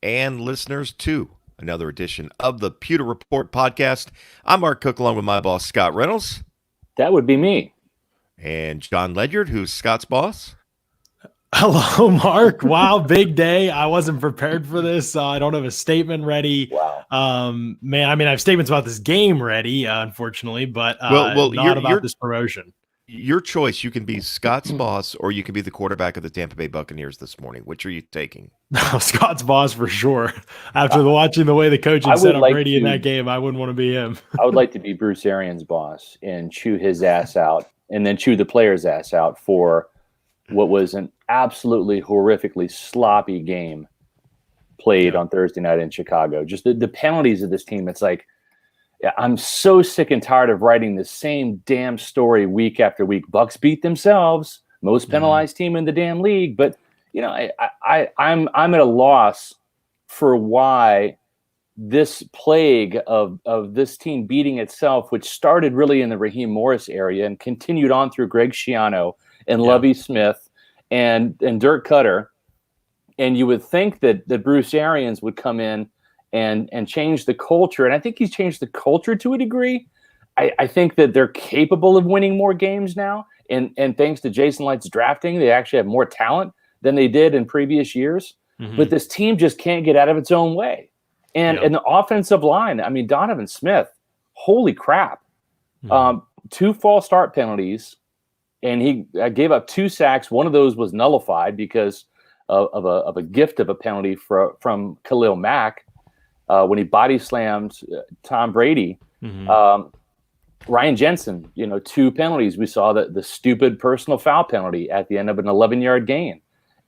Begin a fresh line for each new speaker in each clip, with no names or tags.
and listeners to another edition of the Pewter Report podcast. I'm Mark Cook along with my boss, Scott Reynolds.
That would be me.
And John Ledyard, who's Scott's boss.
Hello, Mark. Wow, big day. I wasn't prepared for this. I don't have a statement ready.
Wow.
Man, I have statements about this game ready, unfortunately, but not about this promotion.
Your choice. You can be Scott's boss or you can be the quarterback of the Tampa Bay Buccaneers this morning. Which are you taking?
No, Scott's boss for sure. After watching the way the coaching set up Brady in that game, I wouldn't want to be him.
I would like to be Bruce Arians' boss and chew his ass out and then chew the player's ass out for what was an absolutely horrifically sloppy game played on Thursday night in Chicago. Just the penalties of this team. It's like, I'm so sick and tired of writing the same damn story week after week. Bucs beat themselves, most penalized team in the damn league. But I'm at a loss for why this plague of this team beating itself, which started really in the Raheem Morris area and continued on through Greg Schiano and Lovie Smith and Dirk Cutter. And you would think that Bruce Arians would come in and change the culture. And I think he's changed the culture to a degree. I think that they're capable of winning more games now. And thanks to Jason Light's drafting, they actually have more talent than they did in previous years. Mm-hmm. But this team just can't get out of its own way. And the offensive line, I mean, Donovan Smith, holy crap. Mm-hmm. 2 false start penalties. And he gave up 2 sacks. One of those was nullified because of a gift of a penalty from Khalil Mack. When he body slammed Tom Brady. Mm-hmm. Ryan Jensen, 2 penalties. We saw the stupid personal foul penalty at the end of an 11-yard gain.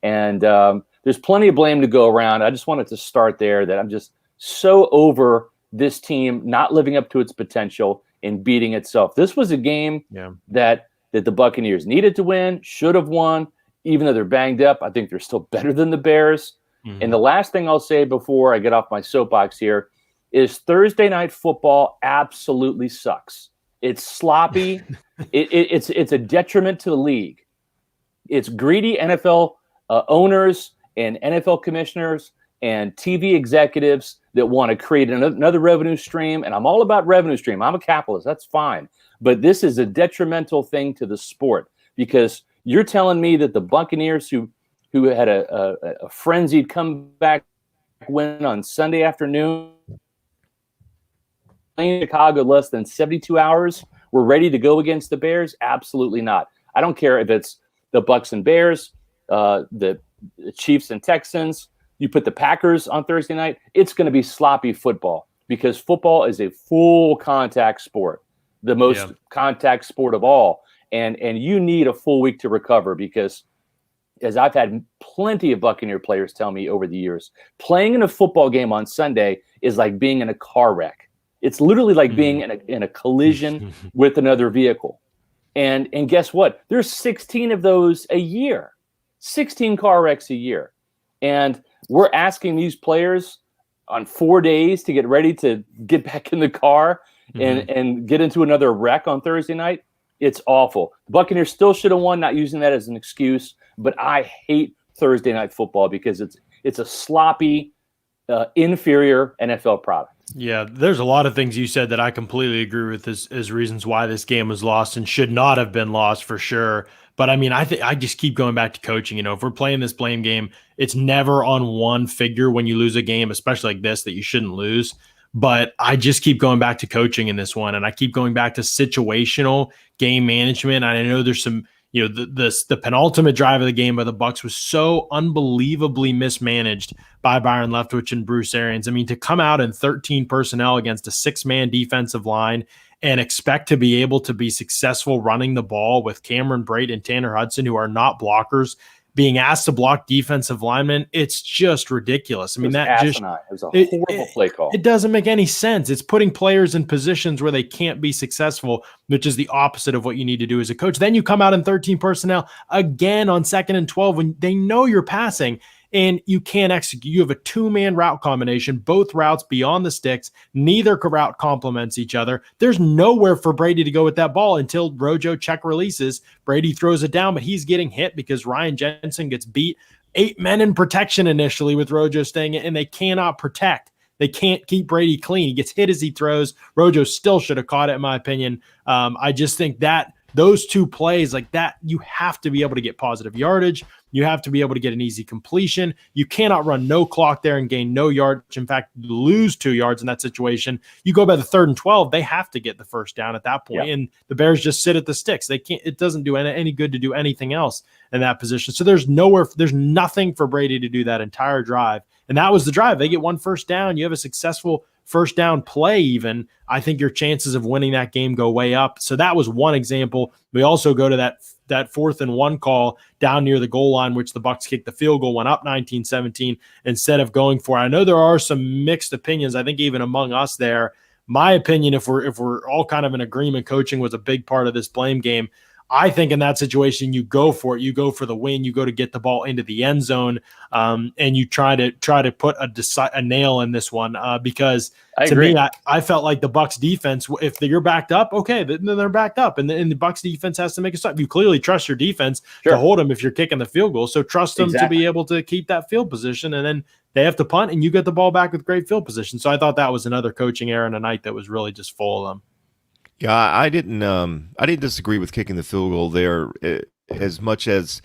And there's plenty of blame to go around. I just wanted to start there that I'm just so over this team not living up to its potential and beating itself. This was a game that the Buccaneers needed to win, should have won. Even though they're banged up, I think they're still better than the Bears. Mm-hmm. And the last thing I'll say before I get off my soapbox here is Thursday night football absolutely sucks. It's sloppy. It's a detriment to the league. It's greedy NFL owners and NFL commissioners and TV executives that want to create another revenue stream. And I'm all about revenue stream. I'm a capitalist. That's fine. But this is a detrimental thing to the sport because you're telling me that the Buccaneers who had a frenzied comeback win on Sunday afternoon, playing Chicago less than 72 hours, we're ready to go against the Bears? Absolutely not. I don't care if it's the Bucs and Bears, the Chiefs and Texans. You put the Packers on Thursday night, it's going to be sloppy football because football is a full contact sport, the most contact sport of all. And you need a full week to recover because, as I've had plenty of Buccaneer players tell me over the years, playing in a football game on Sunday is like being in a car wreck. It's literally like being in a collision with another vehicle. And guess what? There's 16 of those a year, 16 car wrecks a year. And we're asking these players on 4 days to get ready to get back in the car and get into another wreck on Thursday night. It's awful. The Buccaneers still should have won, not using that as an excuse. But I hate Thursday night football because it's a sloppy, inferior NFL product.
Yeah, there's a lot of things you said that I completely agree with as reasons why this game was lost and should not have been lost for sure. But I mean, I just keep going back to coaching. If we're playing this blame game, it's never on one figure when you lose a game, especially like this, that you shouldn't lose. But I just keep going back to coaching in this one, and I keep going back to situational game management. I know there's some, the penultimate drive of the game by the Bucs was so unbelievably mismanaged by Byron Leftwich and Bruce Arians. I mean, to come out in 13 personnel against a 6-man defensive line and expect to be able to be successful running the ball with Cameron Brate and Tanner Hudson, who are not blockers, being asked to block defensive linemen, it's just ridiculous. I mean,
it was a horrible play call.
It doesn't make any sense. It's putting players in positions where they can't be successful, which is the opposite of what you need to do as a coach. Then you come out in 13 personnel again on 2nd and 12 when they know you're passing and you can't execute. You have a 2-man route combination, both routes beyond the sticks. Neither route complements each other. There's nowhere for Brady to go with that ball until Rojo check releases. Brady throws it down, but he's getting hit because Ryan Jensen gets beat 8 men in protection initially with Rojo staying in, and they cannot protect. They can't keep Brady clean. He gets hit as he throws. Rojo still should have caught it, in my opinion. I just think that those two plays like that, you have to be able to get positive yardage. You have to be able to get an easy completion. You cannot run no clock there and gain no yardage. In fact, lose 2 yards in that situation. You go by the 3rd and 12, they have to get the first down at that point. And the Bears just sit at the sticks. They can't. It doesn't do any good to do anything else in that position. So there's nothing for Brady to do that entire drive. And that was the drive. They get 1 first down. You have a successful first down play even. I think your chances of winning that game go way up. So that was one example. We also go to that 4th and 1 call down near the goal line, which the Bucs kicked the field goal, went up 19-17 instead of going for it. I know there are some mixed opinions, I think even among us there. My opinion, if we're all kind of in agreement, coaching was a big part of this blame game. I think in that situation, you go for it. You go for the win. You go to get the ball into the end zone, and you try to put a nail in this one because to me, I felt like the Bucs defense. If you're backed up, okay, then they're backed up, and the Bucs defense has to make a stop. You clearly trust your defense to hold them if you're kicking the field goal. So trust them to be able to keep that field position, and then they have to punt, and you get the ball back with great field position. So I thought that was another coaching error in a night that was really just full of them.
Yeah, I didn't disagree with kicking the field goal there as much as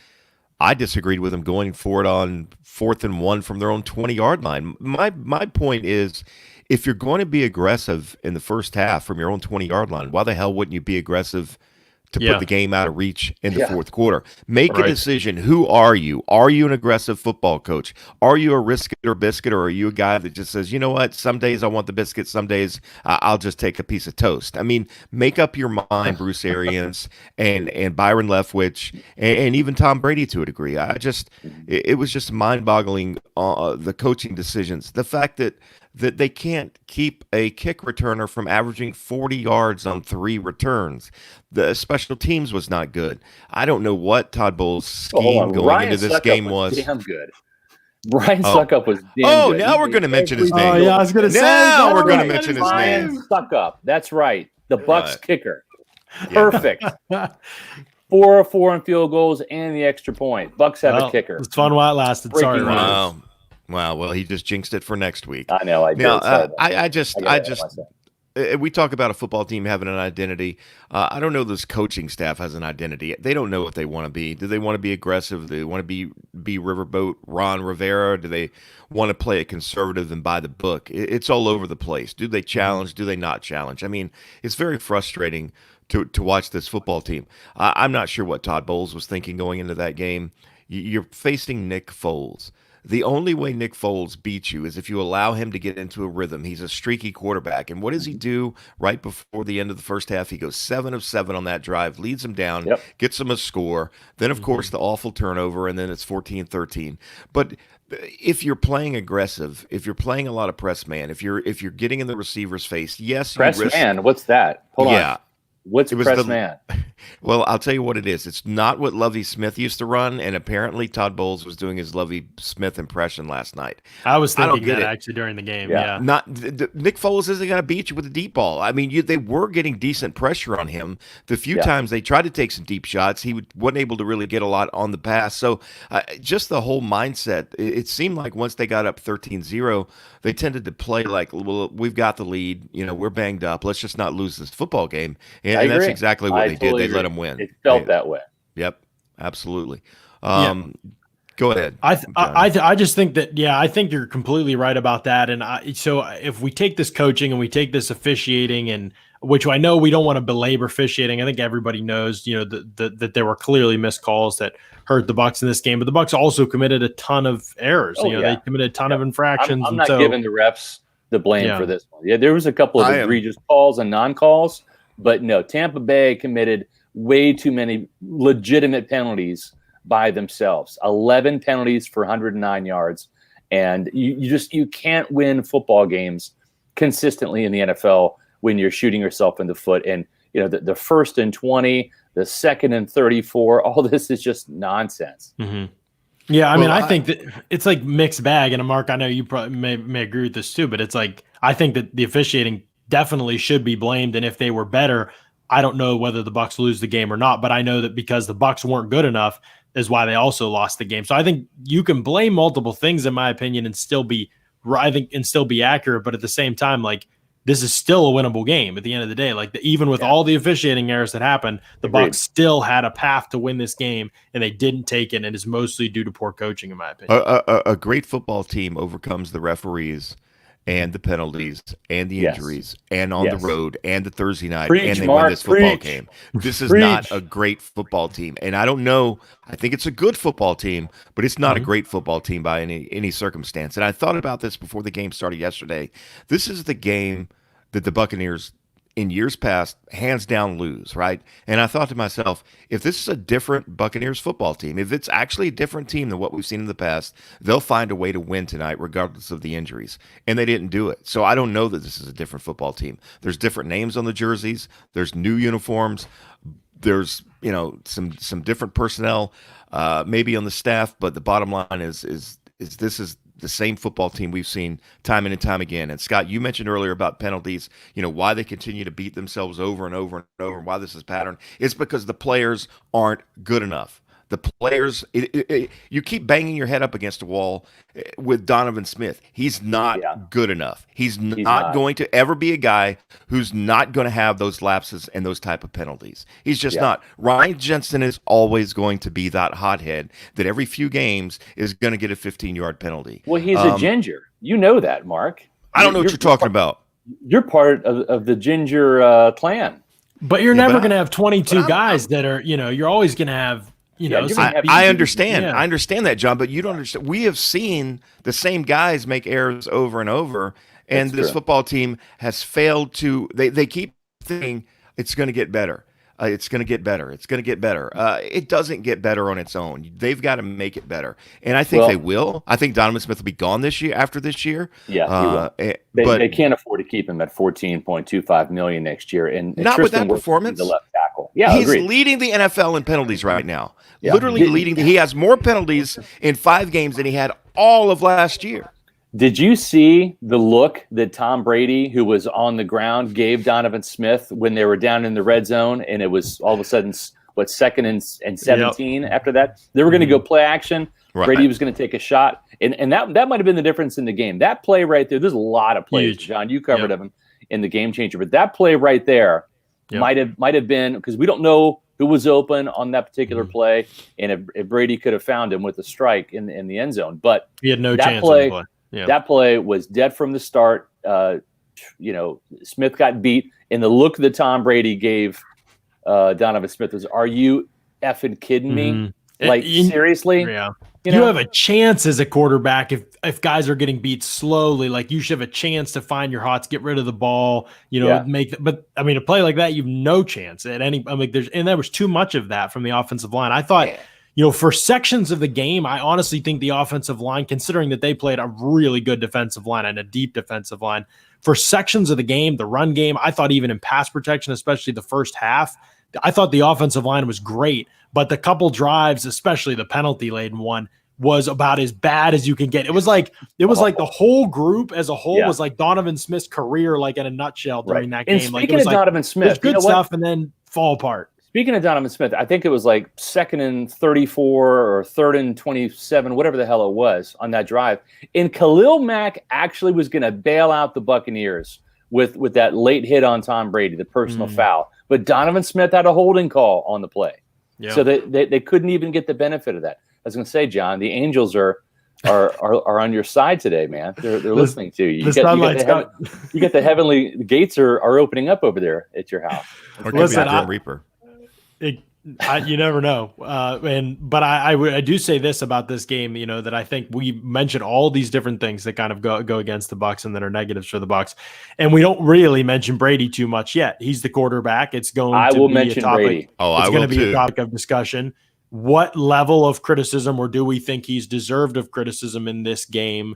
I disagreed with them going for it on 4th and 1 from their own 20-yard line. My point is, if you're going to be aggressive in the first half from your own 20-yard line, why the hell wouldn't you be aggressive to put the game out of reach in the fourth quarter? Make a decision. Who are you? Are you an aggressive football coach? Are you a risk it or biscuit, or are you a guy that just says, you know what, some days I want the biscuit, some days I'll just take a piece of toast? I mean, make up your mind, Bruce Arians and Byron Leftwich and even Tom Brady to a degree. It was just mind-boggling, the coaching decisions. The fact that they can't keep a kick returner from averaging 40 yards on 3 returns. The special teams was not good. I don't know what Todd Bowles' scheme going into this game was.
Damn good. Ryan Suckup was damn good.
Now we're going to mention his name.
Oh, yeah, I was going to say.
Now we're going to mention his
Ryan
name.
Suckup. That's right. The Bucs kicker. Perfect. 4 of 4 on field goals and the extra point. Bucs have a kicker.
It's fun while it lasted. Sorry, Ryan.
Wow. Well, he just jinxed it for next week.
I know. I did.
Now, we talk about a football team having an identity. I don't know this coaching staff has an identity. They don't know what they want to be. Do they want to be aggressive? Do they want to be Riverboat Ron Rivera? Do they want to play it conservative and by the book? It's all over the place. Do they challenge? Do they not challenge? I mean, it's very frustrating to watch this football team. I'm not sure what Todd Bowles was thinking going into that game. You're facing Nick Foles. The only way Nick Foles beats you is if you allow him to get into a rhythm. He's a streaky quarterback. And what does he do right before the end of the first half? He goes 7 of 7 on that drive, leads him down, gets him a score. Then, of course, the awful turnover, and then it's 14-13. But if you're playing aggressive, if you're playing a lot of press man, if you're getting in the receiver's face, yes,
press man. What's that? Hold on. What's press man?
Well, I'll tell you what it is. It's not what Lovie Smith used to run, and apparently Todd Bowles was doing his Lovie Smith impression last night.
I was thinking that actually during the game. Yeah.
Nick Foles isn't going to beat you with a deep ball. I mean, they were getting decent pressure on him. The few times they tried to take some deep shots, he wasn't able to really get a lot on the pass. So just the whole mindset, it seemed like once they got up 13-0, they tended to play like, well, we've got the lead. You know, we're banged up. Let's just not lose this football game. And that's exactly what they did. They let him win.
It felt that way.
Yep, absolutely. Go ahead.
I just think that, I think you're completely right about that. And so if we take this coaching and we take this officiating, and which I know we don't want to belabor officiating. I think everybody knows, that there were clearly missed calls that hurt the Bucs in this game, but the Bucs also committed a ton of errors. They committed a ton of infractions.
I'm not giving the refs the blame for this one. Yeah, there was a couple of egregious calls and non-calls, but no, Tampa Bay committed way too many legitimate penalties by themselves. 11 penalties for 109 yards. And you can't win football games consistently in the NFL when you're shooting yourself in the foot. And, the 1st and 20, the 2nd and 34, all this is just nonsense.
Mm-hmm. Yeah, I think that it's like mixed bag. And Mark, I know you probably may agree with this too, but it's like, I think that the officiating definitely should be blamed. And if they were better, I don't know whether the Bucs lose the game or not, but I know that because the Bucs weren't good enough, is why they also lost the game. So I think you can blame multiple things, in my opinion, and still be accurate. But at the same time, like, this is still a winnable game at the end of the day. Like, even with all the officiating errors that happened, the Bucs still had a path to win this game, and they didn't take it. And it is mostly due to poor coaching, in my opinion.
A great football team overcomes the referees and the penalties and the injuries and on the road and the Thursday night, and they win this football game. This is not a great football team. And I don't know. I think it's a good football team, but it's not a great football team by any circumstance. And I thought about this before the game started yesterday. This is the game that the Buccaneers in years past hands down lose, right? And I thought to myself, if this is a different Buccaneers football team, if it's actually a different team than what we've seen in the past, they'll find a way to win tonight regardless of the injuries. And they didn't do it. So I don't know that this is a different football team. There's different names on the jerseys. There's new uniforms. There's, some different personnel maybe on the staff, but the bottom line is this is the same football team we've seen time in and time again. And Scott, you mentioned earlier about penalties, why they continue to beat themselves over and over and over, and why this is pattern. It's because the players aren't good enough. The players, you keep banging your head up against a wall with Donovan Smith. He's not good enough. He's not going to ever be a guy who's not going to have those lapses and those type of penalties. He's just not. Ryan Jensen is always going to be that hothead that every few games is going to get a 15-yard penalty.
Well, he's a ginger. You know that, Mark.
I don't know what you're talking about.
You're part of the ginger clan.
But you're never going to have 22 guys that are, you're always going to have,
I understand. I understand that, John, but you don't understand. We have seen the same guys make errors over and over, and this football team has failed to. They keep thinking it's going to get better. It's going to get better. It's going to get better. It doesn't get better on its own. They've got to make it better, and I think they will. I think Donovan Smith will be gone this year. After this year,
he will. But they can't afford to keep him at $14.25 million next year. And
not with that performance.
The left tackle. Yeah,
he's leading the NFL in penalties right now. Yeah. Literally leading. He has more penalties in 5 games than he had all of last year.
Did you see the look that Tom Brady, who was on the ground, gave Donovan Smith when they were down in the red zone, and it was all of a sudden, second and 17 after that? They were going to go play action. Right. Brady was going to take a shot, and that might have been the difference in the game. That play right there, there's a lot of plays, John, you covered them in the game changer, but that play right there might have been, because we don't know who was open on that particular play, and if Brady could have found him with a strike in the end zone. But
he had no chance on the play.
Yeah. That play was dead from the start. Smith got beat, and the look that Tom Brady gave Donovan Smith was, "Are you effing kidding me? Like, seriously?"
Yeah. You have a chance as a quarterback if guys are getting beat slowly. Like, you should have a chance to find your hots, get rid of the ball. But I mean, a play like that, you've no chance at any. I mean, there was too much of that from the offensive line. I thought. For sections of the game, I honestly think the offensive line, considering that they played a really good defensive line and a deep defensive line, for sections of the game, the run game, I thought even in pass protection, especially the first half, I thought the offensive line was great. But the couple drives, especially the penalty-laden one, was about as bad as you can get. It was like the whole group as a whole was like Donovan Smith's career, like in a nutshell during that game.
And speaking of Donovan Smith,
good stuff and then fall apart.
Speaking of Donovan Smith, I think it was like 2nd and 34 or 3rd and 27, whatever the hell it was on that drive. And Khalil Mack actually was going to bail out the Buccaneers with that late hit on Tom Brady, the personal foul. But Donovan Smith had a holding call on the play. Yeah. So they couldn't even get the benefit of that. I was going to say, John, the Angels are on your side today, man. They're listening to you. You got the heavenly gates are opening up over there at your house.
Or listen, Grim Reaper.
You never know. But I do say this about this game, that I think we mentioned all these different things that kind of go against the Bucs and that are negatives for the Bucs, and we don't really mention Brady too much yet. He's the quarterback. It's going to be a topic.
Brady.
It's going to be a topic of discussion. What level of criticism, or do we think he's deserved of criticism in this game,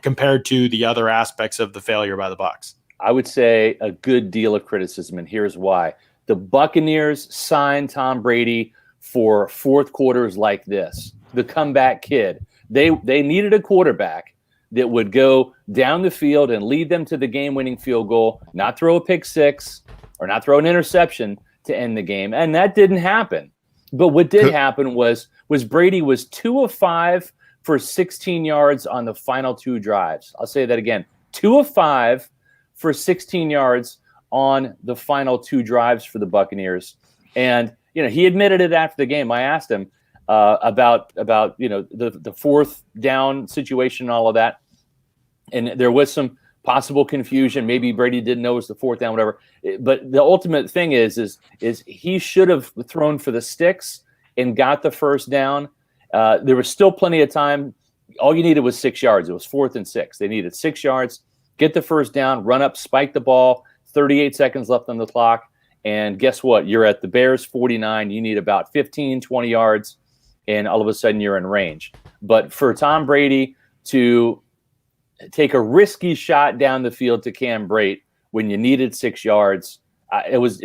compared to the other aspects of the failure by the Bucs?
I would say a good deal of criticism, and here's why. The Buccaneers signed Tom Brady for fourth quarters like this. The comeback kid. They needed a quarterback that would go down the field and lead them to the game-winning field goal, not throw a pick six or not throw an interception to end the game. And that didn't happen. But what did happen was Brady was 2 of 5 for 16 yards on the final 2 drives. I'll say that again. 2 of 5 for 16 yards on the final 2 drives for the Buccaneers. And, he admitted it after the game. I asked him about the fourth down situation and all of that. And there was some possible confusion. Maybe Brady didn't know it was the fourth down, whatever. But the ultimate thing is he should have thrown for the sticks and got the first down. There was still plenty of time. All you needed was 6 yards. It was 4th and 6. They needed 6 yards, get the first down, run up, spike the ball, 38 seconds left on the clock. And guess what? You're at the Bears 49. You need about 15, 20 yards, and all of a sudden you're in range. But for Tom Brady to take a risky shot down the field to Cam Brate when you needed 6 yards, it was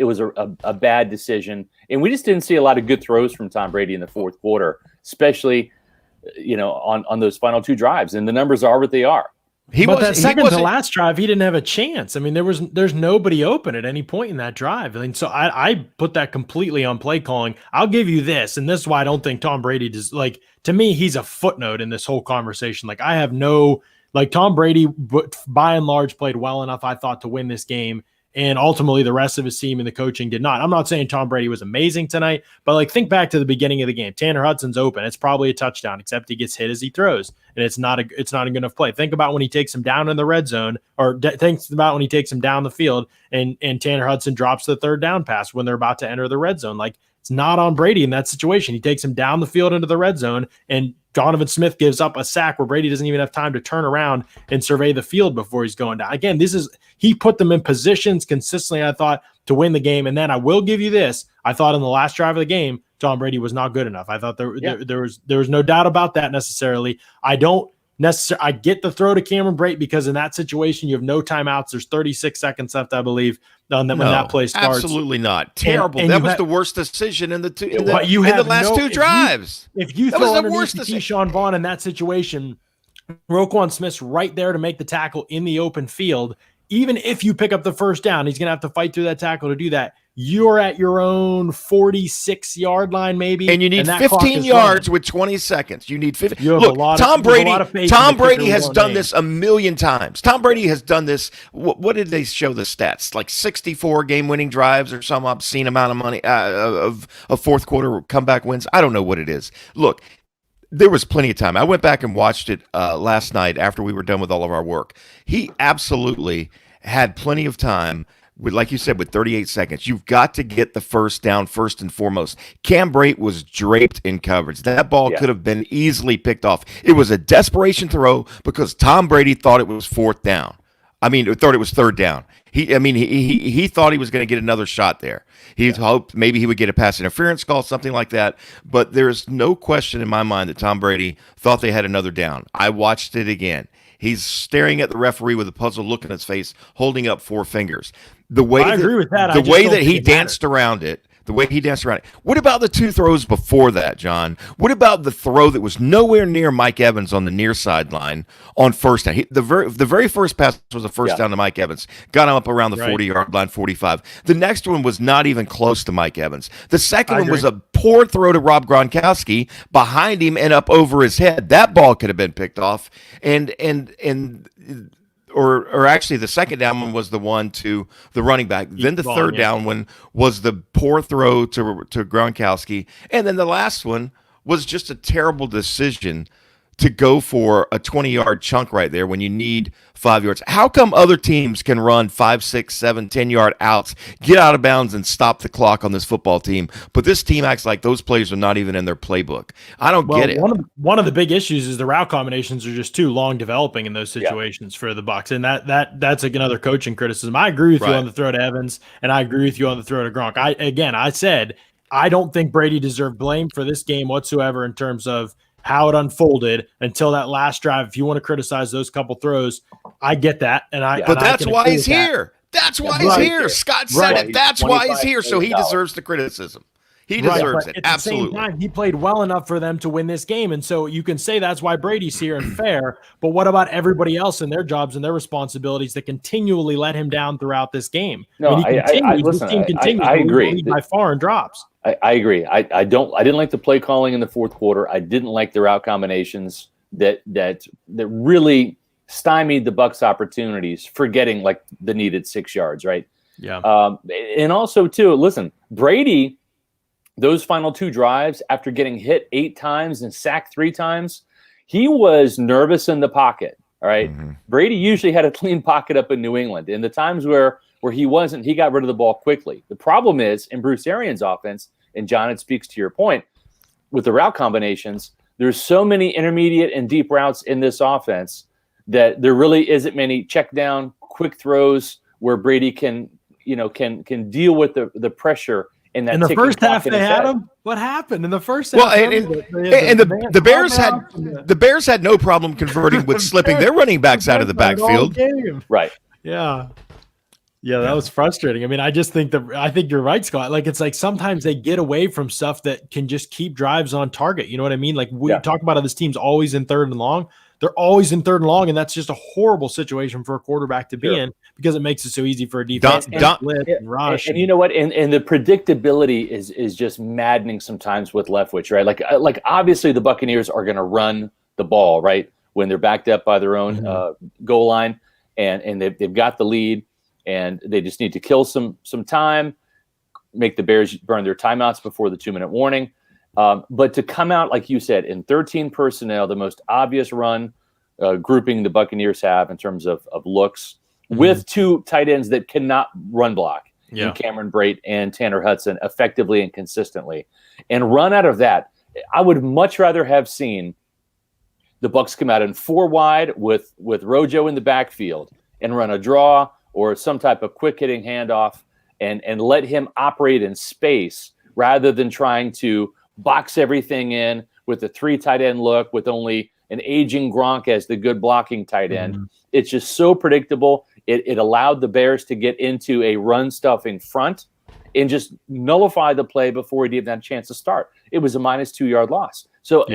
a bad decision. And we just didn't see a lot of good throws from Tom Brady in the fourth quarter, especially on those final 2 drives. And the numbers are what they are.
But that second to last drive, he didn't have a chance. I mean, there's nobody open at any point in that drive. I mean, so I put that completely on play calling. I'll give you this, and this is why I don't think Tom Brady does. Like, to me, he's a footnote in this whole conversation. Like, I have no – like, Tom Brady, by and large, played well enough, I thought, to win this game. And ultimately, the rest of his team and the coaching did not. I'm not saying Tom Brady was amazing tonight, but like think back to the beginning of the game. Tanner Hudson's open. It's probably a touchdown, except he gets hit as he throws, and it's not a good enough play. Think about when he takes him down in the red zone, or think about when he takes him down the field, and Tanner Hudson drops the third down pass when they're about to enter the red zone. Like, it's not on Brady in that situation. He takes him down the field into the red zone, and Donovan Smith gives up a sack where Brady doesn't even have time to turn around and survey the field before he's going down. Again, he put them in positions consistently, I thought, to win the game. And then I will give you this. I thought in the last drive of the game, Tom Brady was not good enough. I thought there was no doubt about that necessarily. I get the throw to Cameron Brate because in that situation, you have no timeouts. There's 36 seconds left, I believe, when that play starts.
Absolutely not. Terrible. And that was the worst decision in the last 2 drives.
If you throw underneath Keyshawn Vaughn in that situation, Roquan Smith's right there to make the tackle in the open field. Even if you pick up the first down, he's going to have to fight through that tackle to do that. You're at your own 46-yard line, maybe.
And you need 15 yards with 20 seconds. You need 15.
Look,
Tom Brady has done this a million times. Tom Brady has done this. What did they show the stats? Like 64 game-winning drives or some obscene amount of money of fourth quarter comeback wins. I don't know what it is. Look, there was plenty of time. I went back and watched it last night after we were done with all of our work. He absolutely had plenty of time. Like you said, with 38 seconds, you've got to get the first down first and foremost. Cam Brate was draped in coverage. That ball could have been easily picked off. It was a desperation throw because Tom Brady thought it was fourth down. I mean, thought it was third down. He thought he was going to get another shot there. He hoped maybe he would get a pass interference call, something like that. But there's no question in my mind that Tom Brady thought they had another down. I watched it again. He's staring at the referee with a puzzled look on his face, holding up 4 fingers. The way that he danced around it. What about the 2 throws before that, John? What about the throw that was nowhere near Mike Evans on the near sideline on first down? The very first pass was a first down to Mike Evans. Got him up around the 40-yard line, 45. The next one was not even close to Mike Evans. The second one was a poor throw to Rob Gronkowski behind him and up over his head. That ball could have been picked off. Or actually, the second down one was the one to the running back. Then the third down one was the poor throw to Gronkowski. And then the last one was just a terrible decision to go for a 20-yard chunk right there when you need 5 yards. How come other teams can run 5, 6, 7, 10-yard outs, get out of bounds, and stop the clock on this football team? But this team acts like those plays are not even in their playbook. I don't get it.
One of the big issues is the route combinations are just too long developing in those situations for the Bucs, and that's another coaching criticism. I agree with you on the throw to Evans, and I agree with you on the throw to Gronk. I said I don't think Brady deserved blame for this game whatsoever in terms of how it unfolded until that last drive. If you want to criticize those couple throws, I get that.
But that's why he's here. That's why he's here. Scott said it. That's why he's here. So he deserves the criticism. He
Right,
deserves
but
it.
at the
Absolutely.
same time, he played well enough for them to win this game. And so you can say that's why Brady's here and fair. But what about everybody else in their jobs and their responsibilities that continually let him down throughout this game?
No,
When he continues,
listen,
this team continues
I
to lead the
agree.
lead by far and drops.
I agree. I didn't like the play calling in the fourth quarter. I didn't like the route combinations that really stymied the Bucs' opportunities for getting like the needed 6 yards, right?
Yeah.
And also too, listen, Brady, those final 2 drives after getting hit 8 times and sacked 3 times, he was nervous in the pocket. All right.
Mm-hmm.
Brady usually had a clean pocket up in New England. In the times where he wasn't, he got rid of the ball quickly. The problem is in Bruce Arians' offense, and John, it speaks to your point, with the route combinations, there's so many intermediate and deep routes in this offense that there really isn't many check down, quick throws where Brady can deal with the pressure in that.
In the
ticking
first half,
clock in
they
his
had
head.
him. What happened in the first half?
Well, and the Bears had no problem converting with slipping their running backs out of the backfield.
Right.
Yeah. Yeah, that was frustrating. I mean, I think you're right, Scott. Like, it's like sometimes they get away from stuff that can just keep drives on target. You know what I mean? Like we talk about how this team's always in third and long. They're always in third and long, and that's just a horrible situation for a quarterback to be in because it makes it so easy for a defense to split and rush.
And you know what? And the predictability is just maddening sometimes with Leftwich, right? Like obviously the Buccaneers are going to run the ball, right, when they're backed up by their own goal line, and they've got the lead. And they just need to kill some time, make the Bears burn their timeouts before the 2-minute warning. But to come out, like you said, in 13 personnel, the most obvious run grouping the Buccaneers have in terms of looks, with 2 tight ends that cannot run block, in Cameron Brate and Tanner Hudson, effectively and consistently, and run out of that. I would much rather have seen the Bucs come out in 4 wide with Rojo in the backfield and run a draw or some type of quick hitting handoff and let him operate in space rather than trying to box everything in with a 3 tight end look with only an aging Gronk as the good blocking tight end. It's just so predictable. It allowed the Bears to get into a run stuff in front and just nullify the play before he even had a chance to start. It was a -2 yard loss. So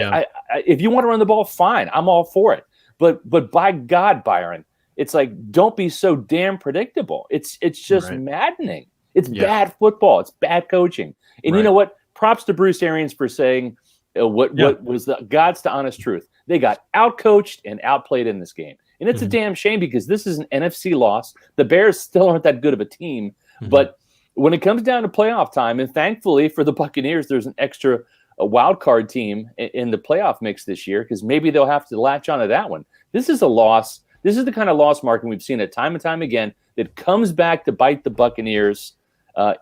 if you want to run the ball, fine. I'm all for it. But by God, Byron, it's like, don't be so damn predictable. It's just maddening. It's bad football. It's bad coaching. And you know what? Props to Bruce Arians for saying what was the God's to honest truth. They got outcoached and outplayed in this game. And it's a damn shame because this is an NFC loss. The Bears still aren't that good of a team. But when it comes down to playoff time, and thankfully for the Buccaneers, there's an extra wild card team in the playoff mix this year because maybe they'll have to latch onto that one. This is a loss. This is the kind of loss, Mark, and we've seen it time and time again, that comes back to bite the Buccaneers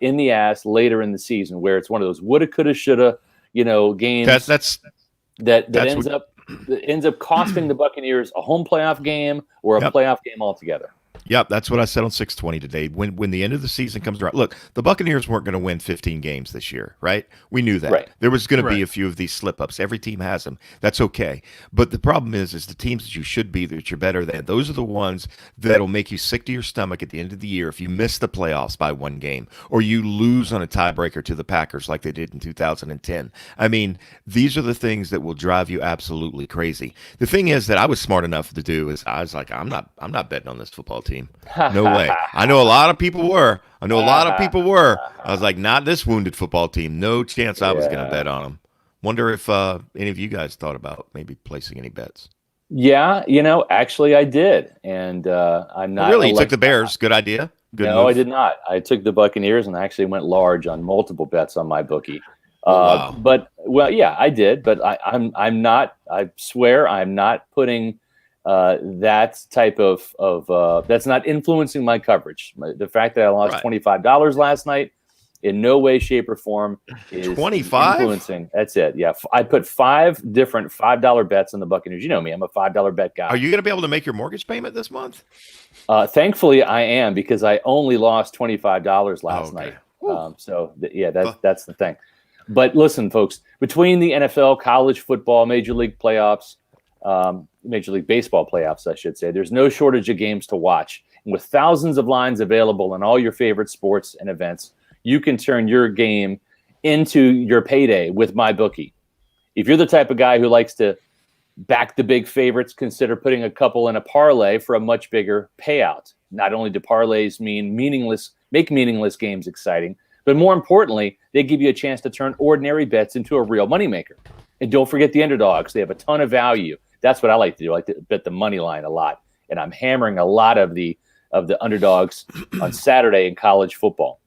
in the ass later in the season, where it's one of those woulda, coulda, shoulda, games that ends up costing the Buccaneers a home playoff game or a playoff game altogether.
Yep, that's what I said on 620 today. When the end of the season comes around, look, the Buccaneers weren't going to win 15 games this year, right? We knew that.
Right.
There was going to be a few of these slip-ups. Every team has them. That's okay. But the problem is the teams that you should be, that you're better than, those are the ones that'll make you sick to your stomach at the end of the year if you miss the playoffs by 1 game or you lose on a tiebreaker to the Packers like they did in 2010. I mean, these are the things that will drive you absolutely crazy. The thing is that I was smart enough to do is I was like, I'm not betting on this football team. No way. I know a lot of people were. I was like, not this wounded football team. No chance I was going to bet on them. Wonder if any of you guys thought about maybe placing any bets.
Yeah, actually I did. And I'm not.
Really? You took the Bears. Good idea. Good
No,
move.
I did not. I took the Buccaneers and I actually went large on multiple bets on my bookie.
Wow.
But, well, yeah, I did. But I'm not, I swear I'm not putting that type of that's not influencing my coverage. The fact that I lost $25 last night in no way, shape, or form is
25
influencing. That's it. Yeah, I put 5 different $5 bets on the Buccaneers. You know me; I'm a $5 bet guy.
Are you going to be able to make your mortgage payment this month?
Thankfully, I am, because I only lost $25 last night. That's the thing. But listen, folks, between the NFL, college football, Major League playoffs, Major League Baseball playoffs, I should say, there's no shortage of games to watch. And with thousands of lines available in all your favorite sports and events, you can turn your game into your payday with MyBookie. If you're the type of guy who likes to back the big favorites, consider putting a couple in a parlay for a much bigger payout. Not only do parlays make meaningless games exciting, but more importantly, they give you a chance to turn ordinary bets into a real moneymaker. And don't forget the underdogs. They have a ton of value. That's what I like to do. I like to bet the money line a lot. And I'm hammering a lot of the underdogs on Saturday in college football.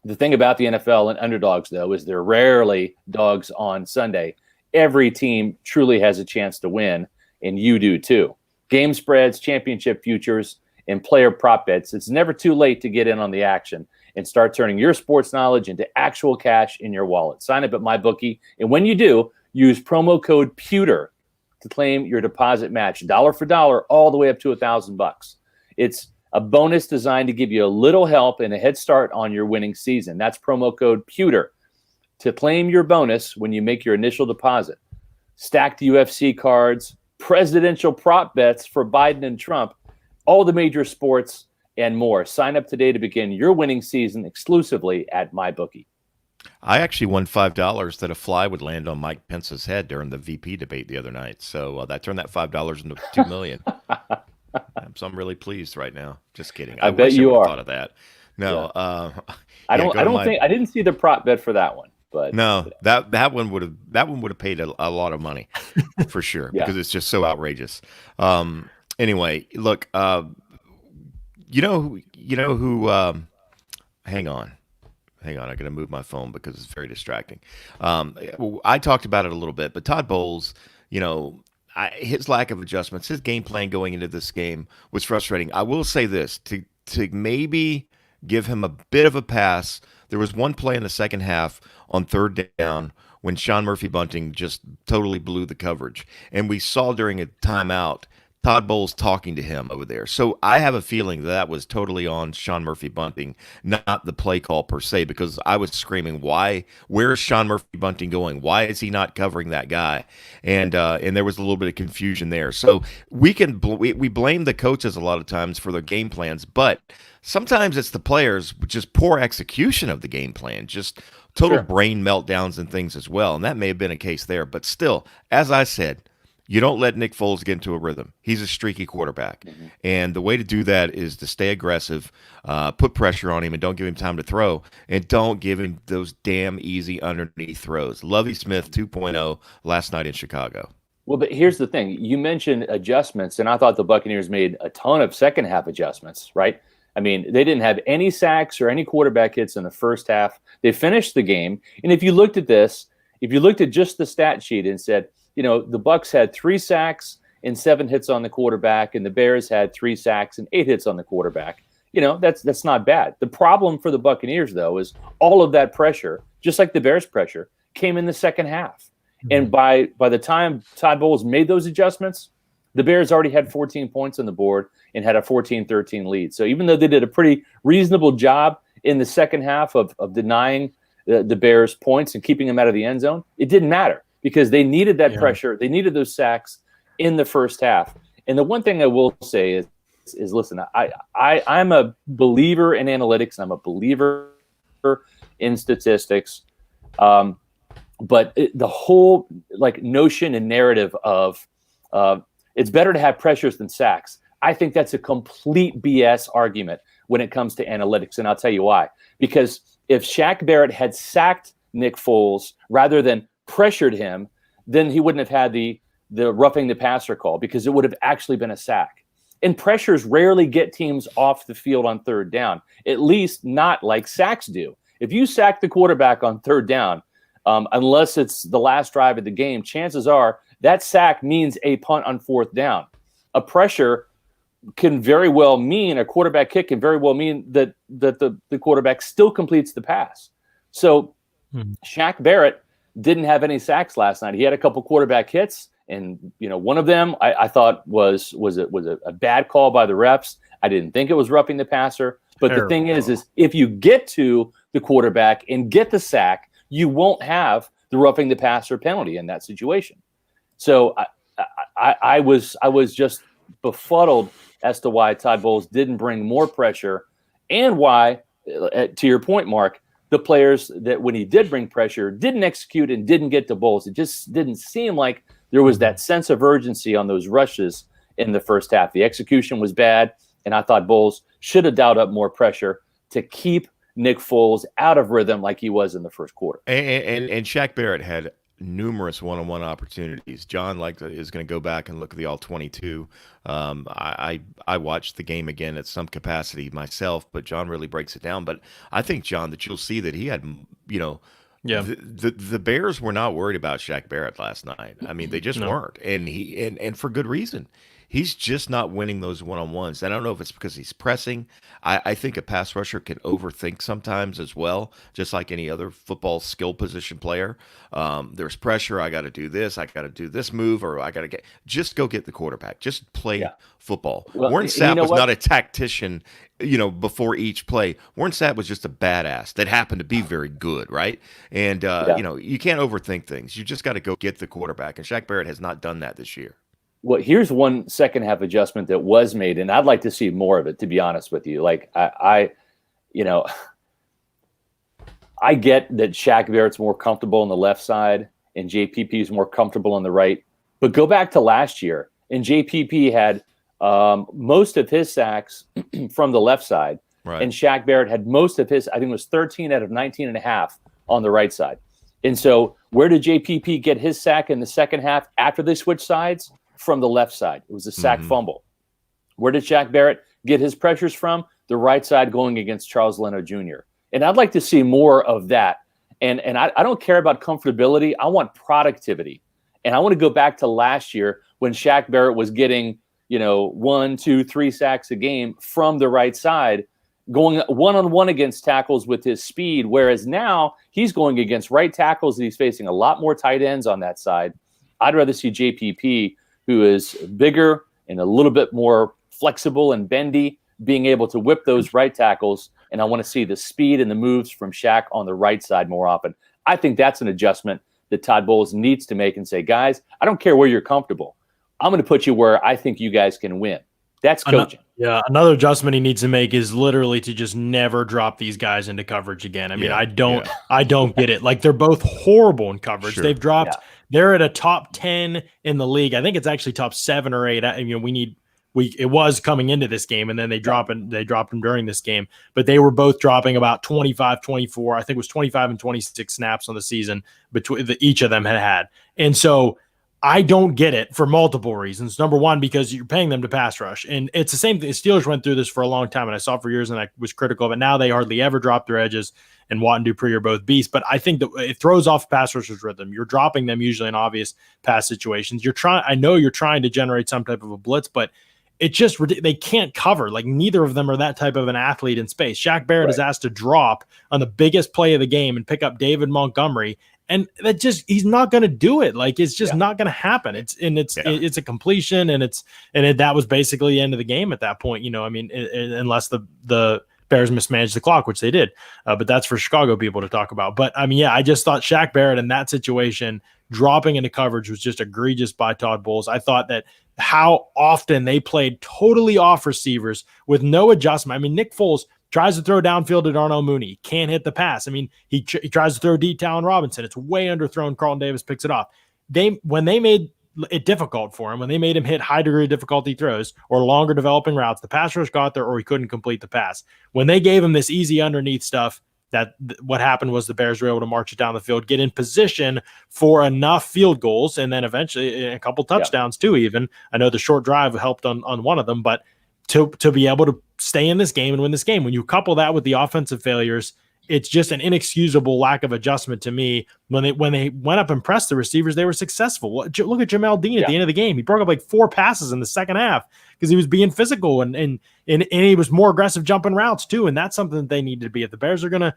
The thing about the NFL and underdogs, though, is they're rarely dogs on Sunday. Every team truly has a chance to win, and you do too. Game spreads, championship futures, and player prop bets. It's never too late to get in on the action and start turning your sports knowledge into actual cash in your wallet. Sign up at MyBookie, and when you do, use promo code PEWTER to claim your deposit match, dollar for dollar, all the way up to $1,000. It's a bonus designed to give you a little help and a head start on your winning season. That's promo code PEWTER to claim your bonus when you make your initial deposit. Stacked UFC cards, presidential prop bets for Biden and Trump, all the major sports, and more. Sign up today to begin your winning season exclusively at MyBookie.
I actually won $5 that a fly would land on Mike Pence's head during the VP debate the other night. So that turned that $5 into $2 million. So I'm really pleased right now. Just kidding.
I bet
wish
you
I
are.
Thought of that. No,
I
I
didn't see the prop bet for that one, but
no, that one would have paid a lot of money for sure because it's just so outrageous. Anyway, look, you know who. Hang on. I got to move my phone because it's very distracting. I talked about it a little bit, but Todd Bowles, his lack of adjustments, his game plan going into this game was frustrating. I will say this, to maybe give him a bit of a pass, there was one play in the second half on third down when Sean Murphy-Bunting just totally blew the coverage. And we saw during a timeout Todd Bowles talking to him over there. So I have a feeling that was totally on Sean Murphy-Bunting, not the play call per se, because I was screaming, where is Sean Murphy-Bunting going? Why is he not covering that guy? And there was a little bit of confusion there. So we blame the coaches a lot of times for their game plans, but sometimes it's the players, just poor execution of the game plan, just total brain meltdowns and things as well. And that may have been a case there. But still, as I said, you don't let Nick Foles get into a rhythm. He's a streaky quarterback. Mm-hmm. And the way to do that is to stay aggressive, put pressure on him, and don't give him time to throw. And don't give him those damn easy underneath throws. Lovie Smith 2.0 last night in Chicago.
Well, but here's the thing. You mentioned adjustments, and I thought the Buccaneers made a ton of second-half adjustments, right? I mean, they didn't have any sacks or any quarterback hits in the first half. They finished the game. And if you looked at just the stat sheet and said, the Bucs had 3 sacks and 7 hits on the quarterback, and the Bears had 3 sacks and 8 hits on the quarterback. That's not bad. The problem for the Buccaneers, though, is all of that pressure, just like the Bears' pressure, came in the second half. Mm-hmm. And by the time Todd Bowles made those adjustments, the Bears already had 14 points on the board and had a 14-13 lead. So even though they did a pretty reasonable job in the second half of denying the Bears points and keeping them out of the end zone, it didn't matter because they needed that pressure. They needed those sacks in the first half. And the one thing I will say is listen, I'm a believer in analytics. I'm a believer in statistics. But the whole notion and narrative of it's better to have pressures than sacks, I think that's a complete BS argument when it comes to analytics. And I'll tell you why. Because if Shaq Barrett had sacked Nick Foles rather than pressured him, then he wouldn't have had the roughing the passer call because it would have actually been a sack. And pressures rarely get teams off the field on third down, at least not like sacks do. If you sack the quarterback on third down, unless it's the last drive of the game, chances are that sack means a punt on fourth down. A pressure can very well mean, a quarterback kick can very well mean that the quarterback still completes the pass. So Shaq Barrett didn't have any sacks last night. He had a couple quarterback hits, and one of them I thought was a bad call by the refs. I didn't think it was roughing the passer. But the thing is if you get to the quarterback and get the sack, you won't have the roughing the passer penalty in that situation. So I was just befuddled as to why Todd Bowles didn't bring more pressure, and why, to your point, Mark, the players that when he did bring pressure didn't execute and didn't get to Bowles. It just didn't seem like there was that sense of urgency on those rushes in the first half. The execution was bad, and I thought Bowles should have dialed up more pressure to keep Nick Foles out of rhythm like he was in the first quarter.
And Shaq Barrett had numerous one-on-one opportunities. John is going to go back and look at the all 22. I watched the game again at some capacity myself, but John really breaks it down. But I think, John, that you'll see that he had, the Bears were not worried about Shaq Barrett last night. I mean, they just weren't, and for good reason. He's just not winning those one-on-ones. I don't know if it's because he's pressing. I think a pass rusher can overthink sometimes as well, just like any other football skill position player. There's pressure. I got to do this. I got to do this move, or I got to just go get the quarterback. Just play football.
Well,
Warren Sapp was not a tactician, before each play. Warren Sapp was just a badass that happened to be very good, right? And, you can't overthink things. You just got to go get the quarterback. And Shaq Barrett has not done that this year.
Well, here's one second half adjustment that was made, and I'd like to see more of it, to be honest with you. Like I get that Shaq Barrett's more comfortable on the left side and JPP is more comfortable on the right. But go back to last year, and JPP had most of his sacks from the left side,
right,
and Shaq Barrett had most of his, I think it was 13 out of 19 and a half on the right side. And so where did JPP get his sack in the second half after they switched sides? From the left side. It was a sack fumble. Where did Shaq Barrett get his pressures from? The right side, going against Charles Leno Jr. And I'd like to see more of that. And I don't care about comfortability. I want productivity. And I want to go back to last year when Shaq Barrett was getting, 1, 2, 3 sacks a game from the right side, going one-on-one against tackles with his speed, whereas now he's going against right tackles and he's facing a lot more tight ends on that side. I'd rather see JPP, who is bigger and a little bit more flexible and bendy, being able to whip those right tackles. And I want to see the speed and the moves from Shaq on the right side more often. I think that's an adjustment that Todd Bowles needs to make and say, guys, I don't care where you're comfortable. I'm going to put you where I think you guys can win. That's coaching.
Another adjustment he needs to make is literally to just never drop these guys into coverage again. I mean, I don't get it. Like, they're both horrible in coverage. Sure. They've dropped. Yeah. They're at a top 10 in the league. I think it's actually top 7 or 8. It was coming into this game, and then they dropped them during this game. But they were both dropping about 25, 24. I think it was 25 and 26 snaps on the season between each of them had. And so I don't get it for multiple reasons. Number one, because you're paying them to pass rush. And it's the same thing. The Steelers went through this for a long time, and I saw it for years, and I was critical of it. Now they hardly ever drop their edges, and Watt and Dupree are both beasts. But I think that it throws off pass rushers' rhythm. You're dropping them usually in obvious pass situations. I know you're trying to generate some type of a blitz, but it just, they can't cover. Like, neither of them are that type of an athlete in space. Shaq Barrett is asked to drop on the biggest play of the game and pick up David Montgomery. And that he's not going to do it. Like, it's just not going to happen. It's a completion, and that was basically the end of the game at that point. Unless the Bears mismanaged the clock, which they did. But that's for Chicago people to talk about. But I just thought Shaq Barrett in that situation, dropping into coverage, was just egregious by Todd Bowles. I thought that how often they played totally off receivers with no adjustment. I mean, Nick Foles tries to throw downfield at Darnell Mooney. Can't hit the pass. I mean, he tries to throw deep to Allen Robinson. It's way underthrown. Carlton Davis picks it off. When they made it difficult for him, when they made him hit high degree of difficulty throws or longer developing routes, the pass rush got there or he couldn't complete the pass. When they gave him this easy underneath stuff, what happened was the Bears were able to march it down the field, get in position for enough field goals, and then eventually a couple touchdowns too even. I know the short drive helped on one of them, but to be able to stay in this game and win this game. When you couple that with the offensive failures, it's just an inexcusable lack of adjustment to me. When they went up and pressed the receivers, they were successful. Look at Jamel Dean at the end of the game. He broke up like 4 passes in the second half because he was being physical and he was more aggressive jumping routes too. And that's something that they need to be. If the Bears are gonna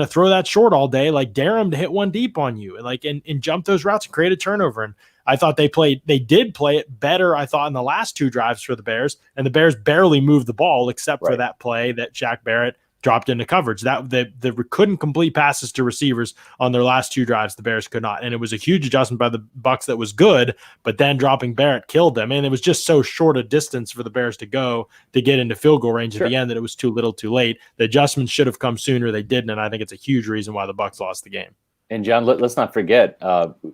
throw that short all day, like, dare them to hit one deep on you, and jump those routes and create a turnover. And I thought they did play it better, I thought, in the last 2 drives for the Bears, and the Bears barely moved the ball except for that play that Shaq Barrett dropped into coverage. That they couldn't complete passes to receivers on their last 2 drives. The Bears could not, and it was a huge adjustment by the Bucs that was good. But then dropping Barrett killed them, and it was just so short a distance for the Bears to go to get into field goal range at the end that it was too little, too late. The adjustments should have come sooner. They didn't, and I think it's a huge reason why the Bucs lost the game.
And John, let's not forget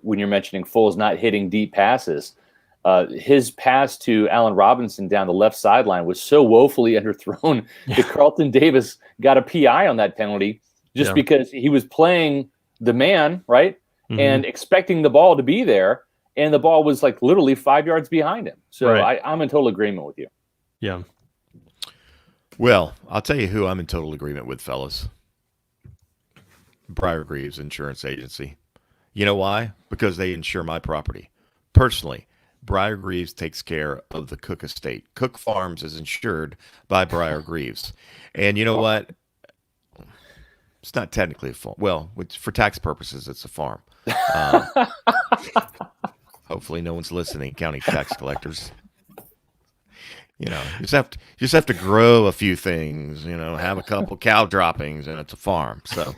when you're mentioning Foles not hitting deep passes. His pass to Allen Robinson down the left sideline was so woefully underthrown that Carlton Davis got a PI on that penalty just because he was playing the man, right? Mm-hmm. And expecting the ball to be there, and the ball was like literally 5 yards behind him. So I'm in total agreement with you.
Yeah.
Well, I'll tell you who I'm in total agreement with, fellas. Briar Greaves Insurance Agency. You know why? Because they insure my property. Personally, Briar Greaves takes care of the Cook estate. Cook Farms is insured by Briar Greaves. And you know what? It's not technically a farm. Well, for tax purposes, it's a farm. Hopefully no one's listening, county tax collectors. You know, you just have to grow a few things, you know, have a couple cow droppings, and it's a farm. So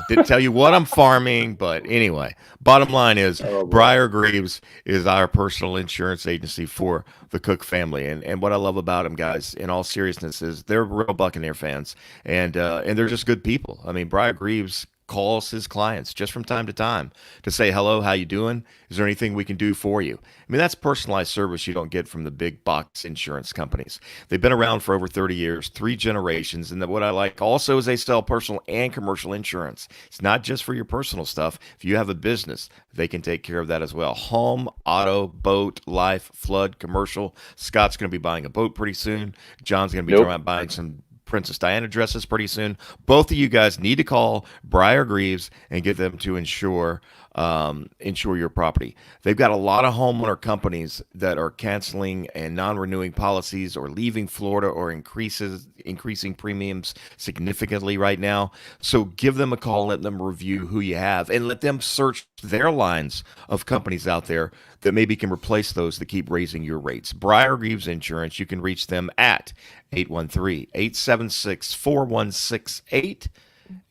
didn't tell you what I'm farming, but anyway, bottom line is Briar Greaves is our personal insurance agency for the Cook family. And what I love about them, guys, in all seriousness, is they're real Buccaneer fans, and they're just good people. I mean, Briar Greaves calls his clients just from time to time to say, hello, how you doing? Is there anything we can do for you? I mean, that's personalized service you don't get from the big box insurance companies. They've been around for over 30 years, 3 generations. And what I like also is they sell personal and commercial insurance. It's not just for your personal stuff. If you have a business, they can take care of that as well. Home, auto, boat, life, flood, commercial. Scott's going to be buying a boat pretty soon. John's going to be talking about buying some Princess Diana dresses pretty soon. Both of you guys need to call Briar Greaves and get them to insure your property. They've got a lot of homeowner companies that are canceling and non-renewing policies or leaving Florida or increasing premiums significantly right now. So give them a call, let them review who you have, and let them search their lines of companies out there that maybe can replace those that keep raising your rates. Briar Greaves Insurance, you can reach them at 813-876-4168,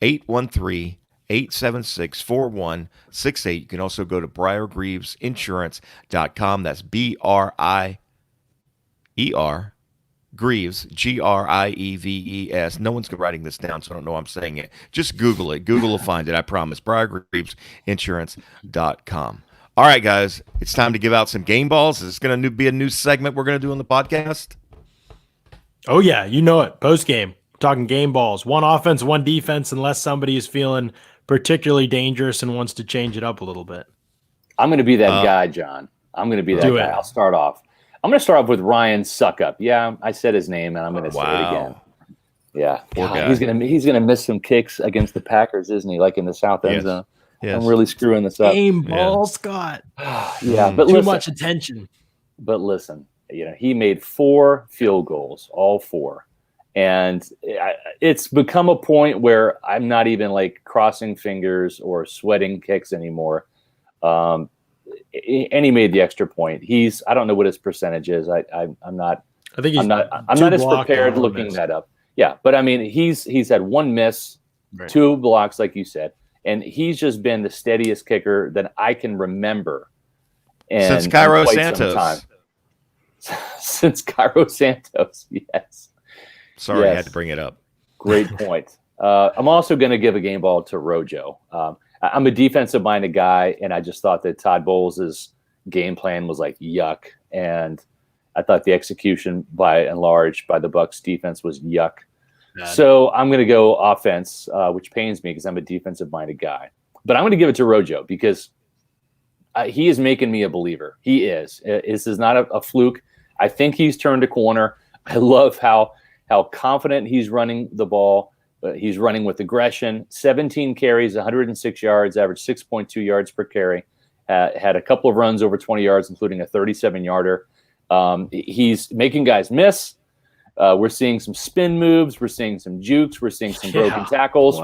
813-876-4168. You can also go to briargreavesinsurance.com. That's B-R-I-E-R, Greaves, G-R-I-E-V-E-S. No one's writing this down, so I don't know why I'm saying it. Just Google it. Google will find it, I promise. briargreavesinsurance.com. All right, guys, it's time to give out some game balls. Is this going to be a new segment we're going to do on the podcast?
Oh, yeah, you know it. Post-game. Talking game balls. 1 offense, 1 defense, unless somebody is feeling particularly dangerous and wants to change it up a little bit.
I'm going to be that guy, John. I'm going to be that guy. I'll start off. I'm going to start off with Ryan Suckup. Yeah, I said his name, and I'm going to say it again. Yeah, he's gonna miss some kicks against the Packers, isn't he? Like in the south end zone. Yes. I'm really screwing this up.
Game ball, Scott.
Yeah, but
too much attention.
But listen, you know, he made 4 field goals, all 4, and it's become a point where I'm not even like crossing fingers or sweating kicks anymore. And he made the extra point. I don't know what his percentage is. I'm not as prepared looking that up. Yeah, but I mean, he's had 1 miss, right. 2 blocks, like you said, and he's just been the steadiest kicker that I can remember.
Since Cairo Santos.
Since Cairo Santos, yes.
Sorry, yes. I had to bring it up.
Great point. I'm also going to give a game ball to Rojo. I'm a defensive-minded guy, and I just thought that Todd Bowles' game plan was like yuck, and I thought the execution by and large by the Bucs defense was yuck. So I'm going to go offense, which pains me because I'm a defensive-minded guy. But I'm going to give it to Rojo because he is making me a believer. He is. This is not a fluke. I think he's turned a corner. I love how confident he's running the ball. He's running with aggression. 17 carries, 106 yards, average 6.2 yards per carry. Had a couple of runs over 20 yards, including a 37-yarder. He's making guys miss. We're seeing some spin moves. We're seeing some jukes. We're seeing some broken tackles.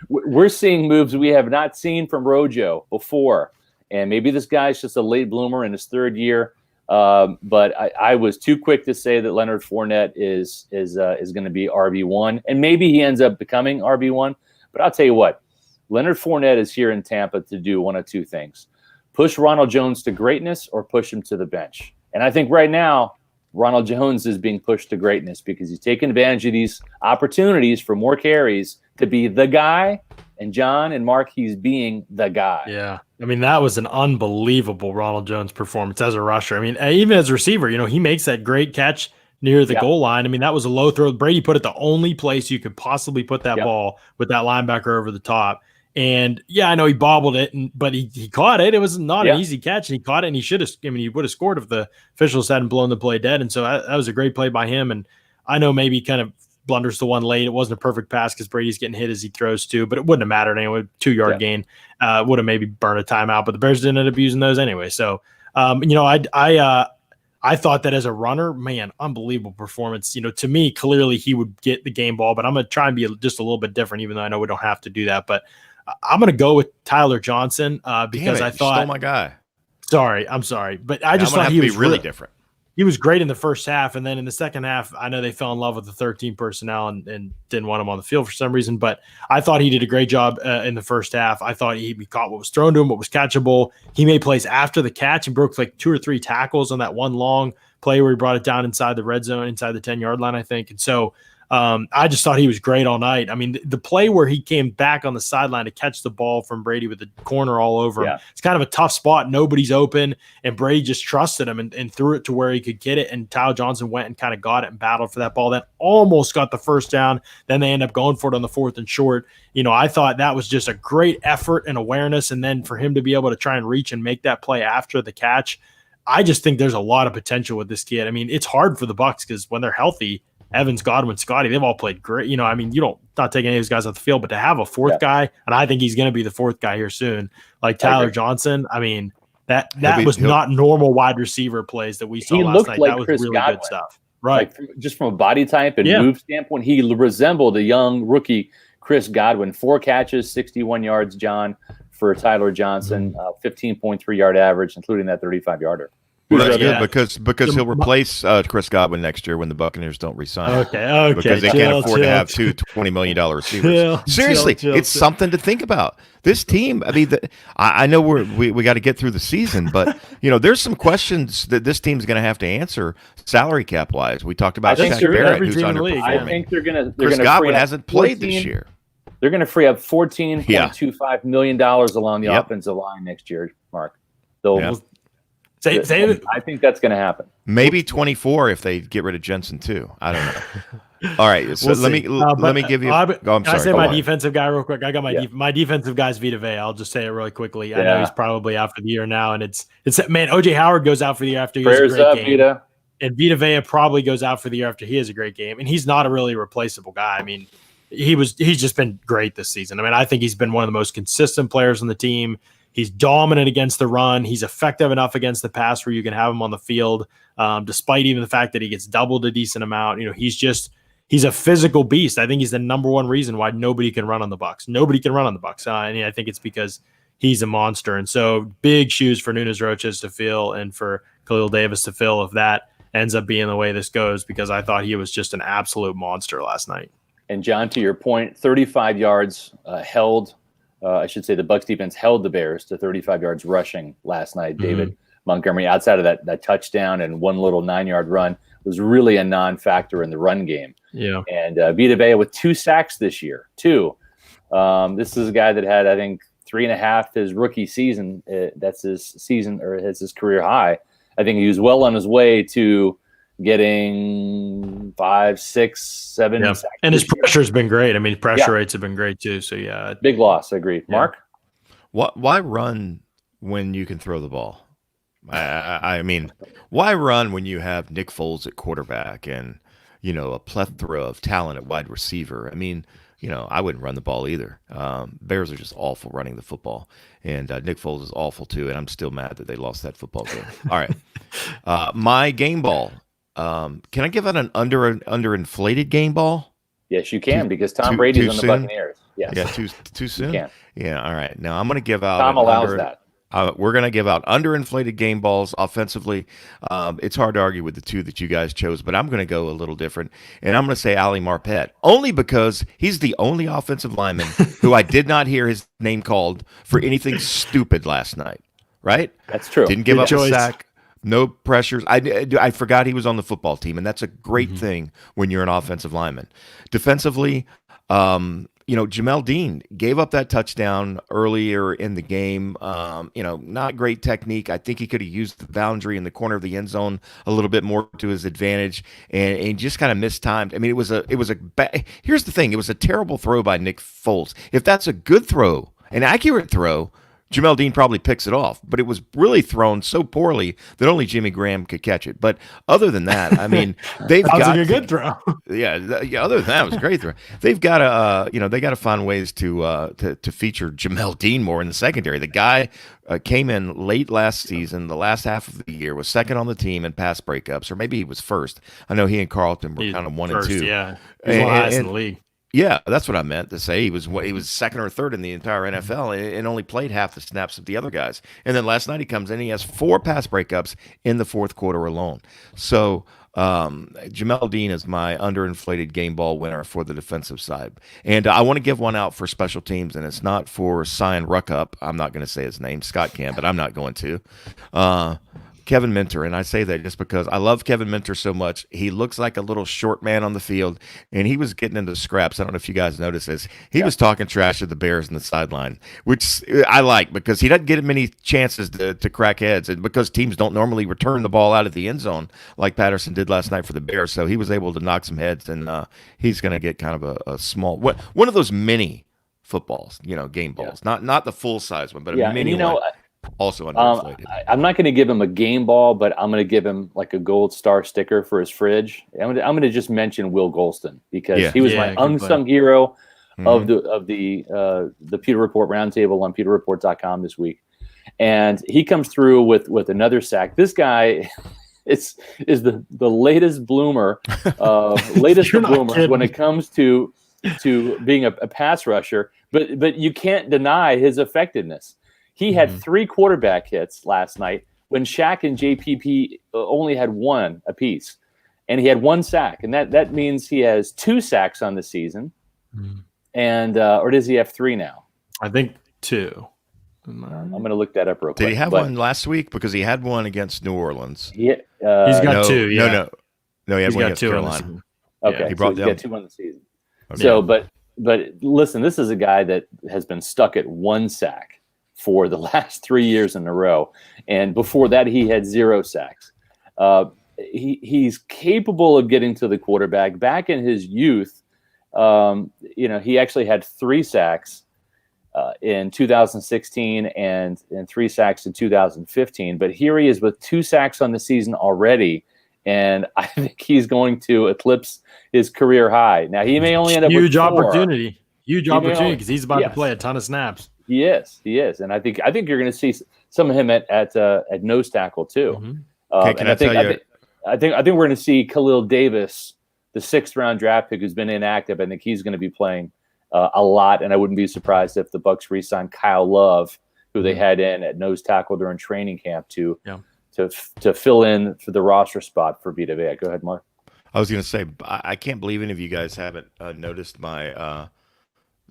We're seeing moves we have not seen from Rojo before. And maybe this guy's just a late bloomer in his 3rd year. But I was too quick to say that Leonard Fournette is going to be RB1, and maybe he ends up becoming RB1. But I'll tell you what, Leonard Fournette is here in Tampa to do one of two things: push Ronald Jones to greatness or push him to the bench. And I think right now, Ronald Jones is being pushed to greatness because he's taking advantage of these opportunities for more carries to be the guy. And Jon and Mark, he's being the guy.
Yeah. I mean, that was an unbelievable Ronald Jones performance as a rusher. I mean, even as a receiver, he makes that great catch near the goal line. I mean, that was a low throw. Brady put it the only place you could possibly put that ball with that linebacker over the top. And I know he bobbled it, but he caught it. It was not an easy catch, and he caught it, and he would have scored if the officials hadn't blown the play dead. And so that was a great play by him. And I know maybe kind of blunders the one late. It wasn't a perfect pass because Brady's getting hit as he throws too, but it wouldn't have mattered anyway. 2-yard gain would have maybe burned a timeout, but the Bears didn't end up using those anyway. So, I thought that as a runner, man, unbelievable performance. To me, clearly he would get the game ball, but I'm going to try and be just a little bit different, even though I know we don't have to do that. But I'm going to go with Tyler Johnson because I thought,
stole my guy.
Sorry, I'm sorry, but I just thought he was
really different.
He was great in the first half, and then in the second half, I know they fell in love with the 13 personnel and didn't want him on the field for some reason. But I thought he did a great job in the first half. I thought he caught what was thrown to him, what was catchable. He made plays after the catch and broke like 2 or 3 tackles on that one long play where he brought it down inside the red zone, inside the 10-yard line, I think. And so I just thought he was great all night. I mean, the play where he came back on the sideline to catch the ball from Brady with the corner all over him, it's kind of a tough spot. Nobody's open, and Brady just trusted him and threw it to where he could get it. And Tyler Johnson went and kind of got it and battled for that ball. Then almost got the first down. Then they end up going for it on the 4th and short. I thought that was just a great effort and awareness. And then for him to be able to try and reach and make that play after the catch, I just think there's a lot of potential with this kid. I mean, it's hard for the Bucs because when they're healthy, Evans, Godwin, Scotty, they've all played great. You don't not taking any of these guys off the field, but to have a fourth guy, and I think he's going to be the 4th guy here soon, like Tyler Johnson. I mean, that was not normal wide receiver plays that we saw last night. That was
Chris
really
Godwin.
Good stuff. Right.
Like, just from a body type and move standpoint, he resembled a young rookie Chris Godwin. 4 catches, 61 yards, Jon, for Tyler Johnson, 15.3 yard average, including that 35-yarder.
Well, that's good because he'll replace Chris Godwin next year when the Buccaneers don't re-sign.
Okay.
Because they can't afford to have 2 $20 million receivers. Seriously, it's something to think about. This team, I mean, I know we got to get through the season, but there's some questions that this team's going to have to answer salary cap wise. We talked about Shaq Barrett, who's underperforming.
I think they're going to.
Chris Godwin hasn't played this year.
They're going to free up $14.25 million along the offensive line next year, Mark. I think that's going to happen.
Maybe 24 if they get rid of Jensen too. I don't know. All right, so let me give you. I'm sorry.
Can I say my defensive guy real quick? I got my defensive guy's Vita Vea. I'll just say it really quickly. I know he's probably out for the year now, and it's man. OJ Howard goes out for the year after he has a great game. Vita. And Vita Vea probably goes out for the year after he has a great game, and he's not a really replaceable guy. I mean, he's just been great this season. I mean, I think he's been one of the most consistent players on the team. He's dominant against the run. He's effective enough against the pass where you can have him on the field, despite even the fact that he gets doubled a decent amount. He's a physical beast. I think he's the number one reason why nobody can run on the Bucs. Nobody can run on the Bucs. And I think it's because he's a monster. And so big shoes for Nunes Roches to fill and for Khalil Davis to fill if that ends up being the way this goes, because I thought he was just an absolute monster last night.
And Jon, to your point, 35 yards held. I should say the Bucs defense held the Bears to 35 yards rushing last night. David Montgomery, outside of that touchdown and one little 9-yard run, was really a non-factor in the run game.
Yeah.
And Vita Vea with 2 sacks this year, 2. This is a guy that had, I think, 3.5 his rookie season. That's his season, or his career high. I think he was well on his way to getting 5, 6, 7 sacks.
And his pressure's been great. I mean, pressure rates have been great too. So
big loss. I agree. Mark?
Why run when you can throw the ball? I mean, why run when you have Nick Foles at quarterback and a plethora of talent at wide receiver? I mean, I wouldn't run the ball either. Bears are just awful running the football, and Nick Foles is awful too. And I'm still mad that they lost that football game. All right, my game ball. Can I give out an underinflated game ball?
Yes, you can, because Tom Brady's on the Buccaneers. Yes.
Yeah, too soon?
You can.
Yeah, all right. Now I'm going to give out
Tom allows that.
We're going to give out underinflated game balls offensively. It's hard to argue with the two that you guys chose, but I'm going to go a little different, and I'm going to say Ali Marpet, only because he's the only offensive lineman who I did not hear his name called for anything stupid last night. Right?
That's true.
Didn't give
Good
up
choice.
a sack. No pressures. I forgot he was on the football team, and that's a great thing when you're an offensive lineman. Defensively, Jamel Dean gave up that touchdown earlier in the game. Not great technique. I think he could have used the boundary in the corner of the end zone a little bit more to his advantage, and just kind of mistimed. I mean, here's the thing. It was a terrible throw by Nick Foles. If that's a good throw, an accurate throw, Jamel Dean probably picks it off, but it was really thrown so poorly that only Jimmy Graham could catch it. But other than that, I mean, they've
That was
got
a good throw.
Yeah. Other than that, it was a great throw. They've got to, they got to find ways to feature Jamel Dean more in the secondary. The guy came in late last season, the last half of the year, was second on the team in pass breakups, or maybe he was first. I know he and Carlton were kind of one
First,
and two.
Yeah, he's one of the highest in the league.
Yeah, that's what I meant to say. He was second or third in the entire NFL and only played half the snaps of the other guys. And then last night he comes in, he has 4 pass breakups in the fourth quarter alone. So Jamel Dean is my underinflated game ball winner for the defensive side. And I want to give one out for special teams, and it's not for Sion Ruckup. I'm not going to say his name. Scott can, but I'm not going to. Kevin Minter, and I say that just because I love Kevin Minter so much. He looks like a little short man on the field, and he was getting into scraps. I don't know if you guys noticed this. He was talking trash to the Bears in the sideline, which I like because he doesn't get many chances to crack heads, and because teams don't normally return the ball out of the end zone like Patterson did last night for the Bears. So he was able to knock some heads, and he's going to get kind of a small one of those mini footballs, game balls, not the full size one, but a mini one. Also underinflated.
I'm not going to give him a game ball, but I'm going to give him like a gold star sticker for his fridge. I'm going to just mention Will Golston because he was my unsung hero of the Pewter Report Roundtable on pewterreport.com this week, and he comes through with another sack. This guy is the latest bloomer, when it comes to being a pass rusher, but you can't deny his effectiveness. He had 3 quarterback hits last night when Shaq and JPP only had 1 apiece, and he had 1 sack, and that means he has 2 sacks on the season, and or does he have 3 now?
I think 2.
I'm going to look that up real quick.
Did he have one last week? Because he had one against New Orleans.
Yeah,
he's got 2. Yeah.
No, he had one against
2
Carolina.
Okay,
he brought
he's got 2 on the season.
Okay.
So, but listen, this is a guy that has been stuck at 1 sack for the last 3 years in a row. And before that, he had 0 sacks. He's capable of getting to the quarterback. Back in his youth, he actually had 3 sacks in 2016 and 3 sacks in 2015. But here he is with 2 sacks on the season already. And I think he's going to eclipse his career high. Now, he may only end up with 4.
Huge opportunity because he's about to play a ton of snaps.
He is, and I think you're going to see some of him at nose tackle too.
I think
we're going to see Khalil Davis, the 6th round draft pick who's been inactive. I think he's going to be playing a lot, and I wouldn't be surprised if the Bucs re-sign Kyle Love, who they had in at nose tackle during training camp to fill in for the roster spot for Vita Vea. Go ahead, Mark.
I was going to say I can't believe any of you guys haven't noticed my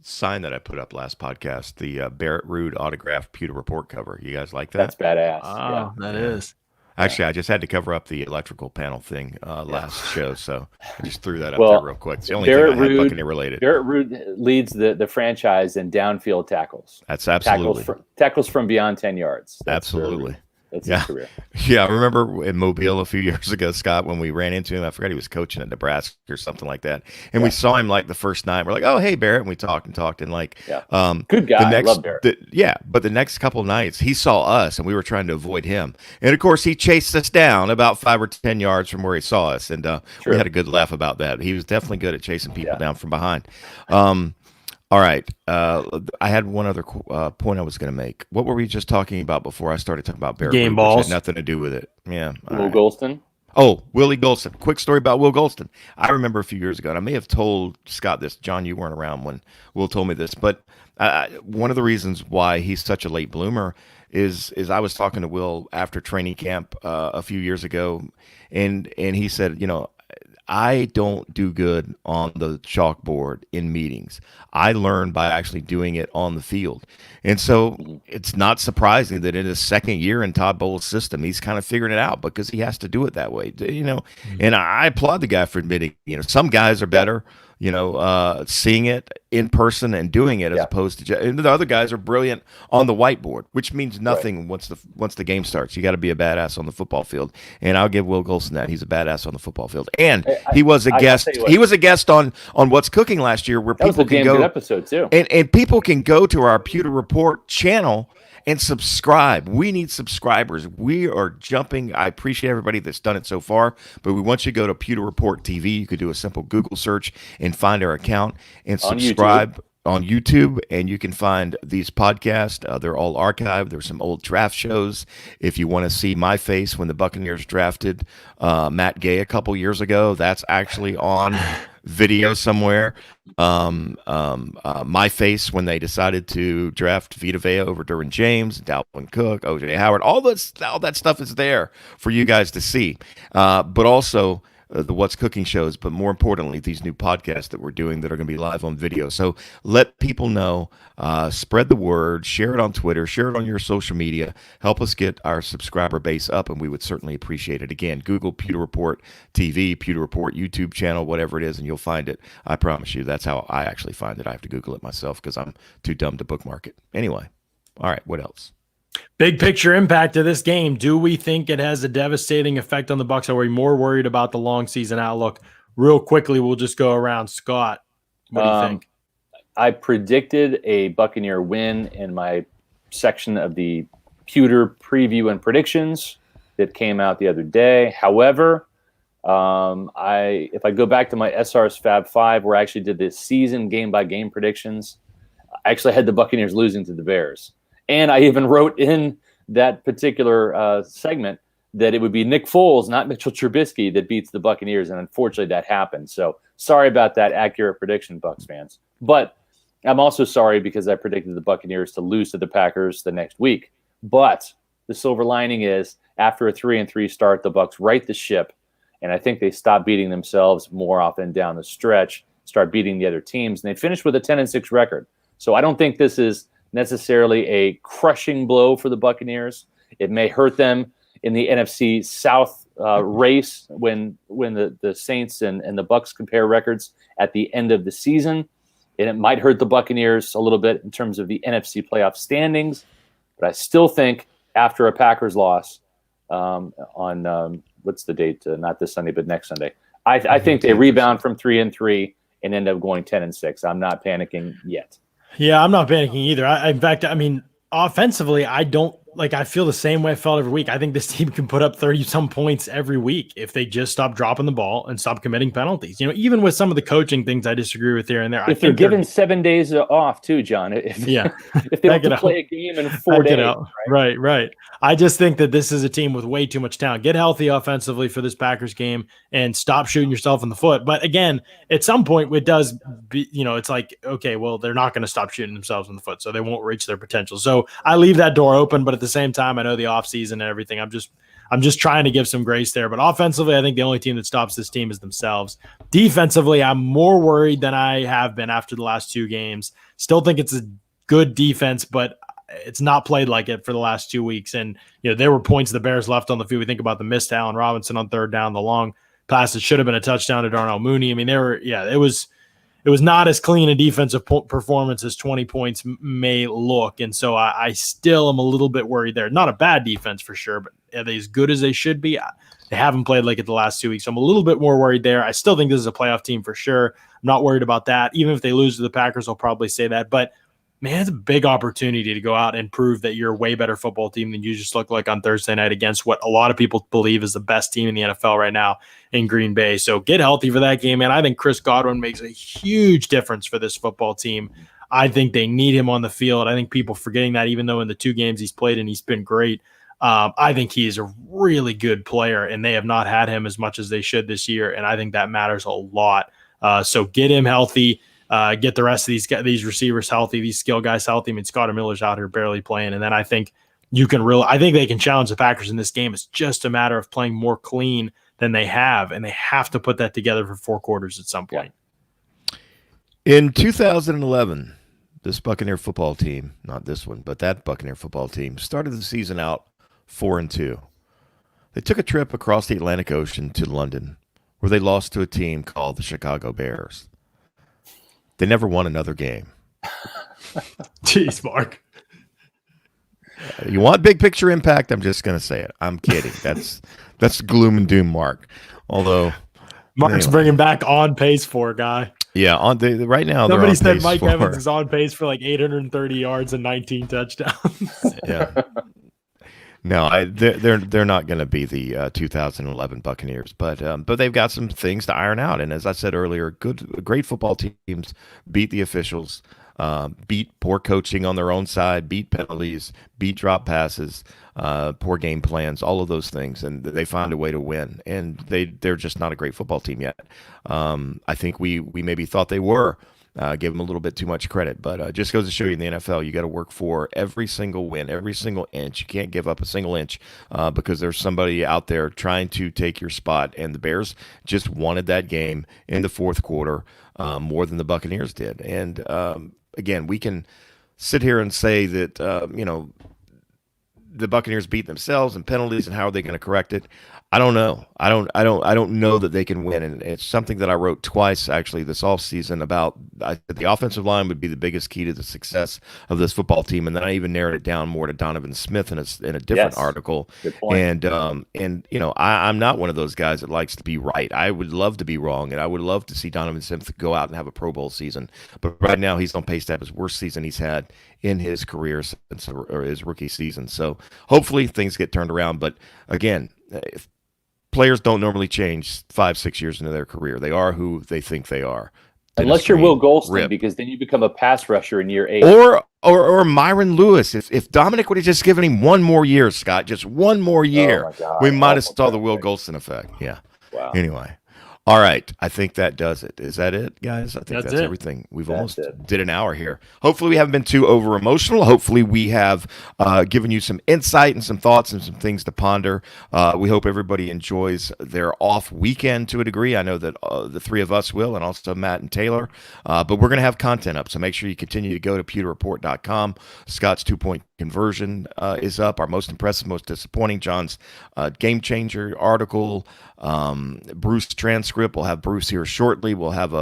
sign that I put up last podcast, the Barrett Ruud autographed Pewter Report cover. You guys like that?
That's badass.
Oh, that is.
Actually, I just had to cover up the electrical panel thing last show, so I just threw that up there real quick. It's the only
Barrett
thing I had
Ruud,
Buccaneer related.
Barrett Ruud leads the franchise in downfield tackles.
That's absolutely.
Tackles from beyond 10 yards.
Absolutely.
That's his career.
Yeah, I remember in Mobile a few years ago, Scott, when we ran into him. I forgot he was coaching at Nebraska or something like that. And we saw him like the first night. We're like, oh, hey, Barrett. And we talked and like,
good guy. I love Barrett.
But the next couple nights, he saw us and we were trying to avoid him. And of course, he chased us down about 5 or 10 yards from where he saw us. And we had a good laugh about that. He was definitely good at chasing people down from behind. All right. I had one other point I was going to make. What were we just talking about before I started talking about Barrett?
Game balls.
Had nothing to do with it. Yeah.
Will Golston?
Oh, Willie Golston. Quick story about Will Golston. I remember a few years ago, and I may have told Scott this. John, you weren't around when Will told me this, but one of the reasons why he's such a late bloomer is I was talking to Will after training camp a few years ago, and he said, I don't do good on the chalkboard in meetings. I learn by actually doing it on the field. And so it's not surprising that in his second year in Todd Bowles' system, he's kind of figuring it out because he has to do it that way, And I applaud the guy for admitting, some guys are better, seeing it in person and doing it as opposed to, and the other guys are brilliant on the whiteboard, which means nothing once the game starts. You got to be a badass on the football field, and I'll give Will Golson that. He's a badass on the football field, and he was a guest. He was a guest on What's Cooking last year, where people can go.
Good episode too,
and people can go to our Pewter Report channel and subscribe. We need subscribers. We are jumping. I appreciate everybody that's done it so far, but we want you to go to Pewter Report TV. You could do a simple Google search and find our account and subscribe on YouTube, and you can find these podcasts. They're all archived. There's some old draft shows. If you want to see my face when the Buccaneers drafted Matt Gay a couple years ago, that's actually on video somewhere. My face when they decided to draft Vita Vea over Derwin James, Dalvin Cook, OJ Howard, all that stuff is there for you guys to see. But also the What's Cooking shows, but more importantly, these new podcasts that we're doing that are going to be live on video. So let people know, spread the word, share it on Twitter, share it on your social media, help us get our subscriber base up, and we would certainly appreciate it. Again, Google Pewter Report TV, Pewter Report YouTube channel, whatever it is, and you'll find it. I promise you, that's how I actually find it. I have to Google it myself because I'm too dumb to bookmark it. Anyway, all right, what else?
Big picture impact of this game. Do we think it has a devastating effect on the Bucs? Are we more worried about the long season outlook? Real quickly, we'll just go around. Scott, what do you think?
I predicted a Buccaneer win in my section of the Pewter preview and predictions that came out the other day. However, if I go back to my SR's Fab 5, where I actually did the season game-by-game predictions, I actually had the Buccaneers losing to the Bears. And I even wrote in that particular segment that it would be Nick Foles, not Mitchell Trubisky, that beats the Buccaneers. And unfortunately, that happened. So sorry about that accurate prediction, Bucs fans. But I'm also sorry because I predicted the Buccaneers to lose to the Packers the next week. But the silver lining is, after a 3-3 start, the Bucs right the ship. And I think they stop beating themselves more often down the stretch, start beating the other teams. And they finish with a 10-6 record. So I don't think this is necessarily a crushing blow for the Buccaneers. It may hurt them in the NFC South race when the Saints and the Bucs compare records at the end of the season. And it might hurt the Buccaneers a little bit in terms of the NFC playoff standings. But I still think after a Packers loss on what's the date? Not this Sunday, but next Sunday. I think they rebound from 3-3 and end up going 10-6. I'm not panicking yet.
Yeah, I'm not panicking either. In fact, offensively, I feel the same way I felt every week. I think this team can put up 30-some points every week if they just stop dropping the ball and stop committing penalties. Even with some of the coaching things I disagree with here and there.
If they're given 7 days off too, John. If they have to play a game in 4 days.
Right. I just think that this is a team with way too much talent. Get healthy offensively for this Packers game and stop shooting yourself in the foot. But again, at some point it does be, it's like, okay, well, they're not going to stop shooting themselves in the foot, so they won't reach their potential. So I leave that door open, but at the same time, I know the offseason and everything. I'm just trying to give some grace there. But offensively, I think the only team that stops this team is themselves. Defensively, I'm more worried than I have been after the last 2 games. Still think it's a good defense, but it's not played like it for the last 2 weeks. And there were points the Bears left on the field. We think about the missed Allen Robinson on third down, the long pass that should have been a touchdown to Darnell Mooney. I mean, it was not as clean a defensive performance as 20 points may look. And so I still am a little bit worried there. Not a bad defense for sure, but are they as good as they should be? They haven't played like it the last 2 weeks. So I'm a little bit more worried there. I still think this is a playoff team for sure. I'm not worried about that. Even if they lose to the Packers, I'll probably say that. But man, it's a big opportunity to go out and prove that you're a way better football team than you just look like on Thursday night against what a lot of people believe is the best team in the NFL right now in Green Bay. So get healthy for that game, man. I think Chris Godwin makes a huge difference for this football team. I think they need him on the field. I think people forgetting that, even though in the 2 games he's played and he's been great. I think he is a really good player, and they have not had him as much as they should this year, and I think that matters a lot. So get him healthy, get the rest of these receivers healthy, these skill guys healthy. I mean, Scotty Miller's out here barely playing, and then I think I think they can challenge the Packers in this game. It's just a matter of playing more clean than they have, and they have to put that together for 4 quarters at some point.
In 2011, this Buccaneer football team, not this one, but that Buccaneer football team, started the season out 4-2. They took a trip across the Atlantic Ocean to London, where they lost to a team called the Chicago Bears. They never won another game.
Jeez, Mark.
You want big picture impact? I'm just going to say it. I'm kidding. That's gloom and doom, Mark. Although
Mark's bringing back on pace for guy.
Yeah, right now.
Somebody said Mike Evans is on pace for like 830 yards and 19 touchdowns.
Yeah. No, they're not going to be the 2011 Buccaneers, but they've got some things to iron out. And as I said earlier, great football teams beat the officials, beat poor coaching on their own side, beat penalties, beat drop passes, poor game plans, all of those things, and they find a way to win. And they're just not a great football team yet. I think we maybe thought they were. Give them a little bit too much credit, but just goes to show you in the NFL, you got to work for every single win, every single inch. You can't give up a single inch because there's somebody out there trying to take your spot, and the Bears just wanted that game in the fourth quarter more than the Buccaneers did. And again, we can sit here and say that the Buccaneers beat themselves and penalties, and how are they going to correct it? I don't know. I don't know that they can win. And it's something that I wrote twice actually this offseason about. The offensive line would be the biggest key to the success of this football team. And then I even narrowed it down more to Donovan Smith in a different article.
Good point.
And I'm not one of those guys that likes to be right. I would love to be wrong, and I would love to see Donovan Smith go out and have a Pro Bowl season. But right now he's on pace to have his worst season he's had in his career since his rookie season. So hopefully things get turned around. But again, if players don't normally change 5-6 years into their career. They are who they think they are.
Unless you're Will Golston, because then you become a pass rusher in year 8.
Or Myron Lewis. If Dominic would have just given him one more year, Scott, just one more year, we might have saw the Will Golston effect. Yeah.
Wow.
Anyway. All right. I think that does it. Is that it, guys? I think that's everything. We've almost did an hour here. Hopefully we haven't been too over emotional. Hopefully we have given you some insight and some thoughts and some things to ponder. We hope everybody enjoys their off weekend to a degree. I know that the three of us will, and also Matt and Taylor. But we're going to have content up, so make sure you continue to go to pewterreport.com. Scott's 2-point conversion is up. Our most impressive, most disappointing, John's game changer article, Bruce transcript. We'll have Bruce here shortly. We'll have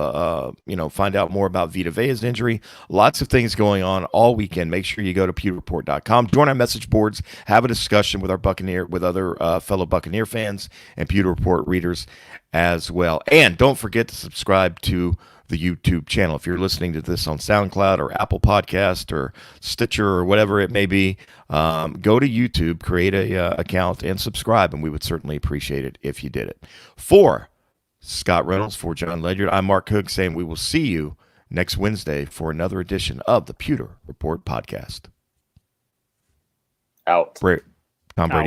find out more about Vita Vea's injury. Lots of things going on all weekend. Make sure you go to pewterreport.com. Join our message boards. Have a discussion with other fellow Buccaneer fans and Pewter Report readers as well. And don't forget to subscribe to the YouTube channel. If you're listening to this on SoundCloud or Apple Podcast or Stitcher or whatever it may be, go to YouTube, create a account, and subscribe, and we would certainly appreciate it if you did it. For Scott Reynolds, for John Ledyard, I'm Mark Cook, saying we will see you next Wednesday for another edition of the Pewter Report podcast.
Out.
Tom Brady out.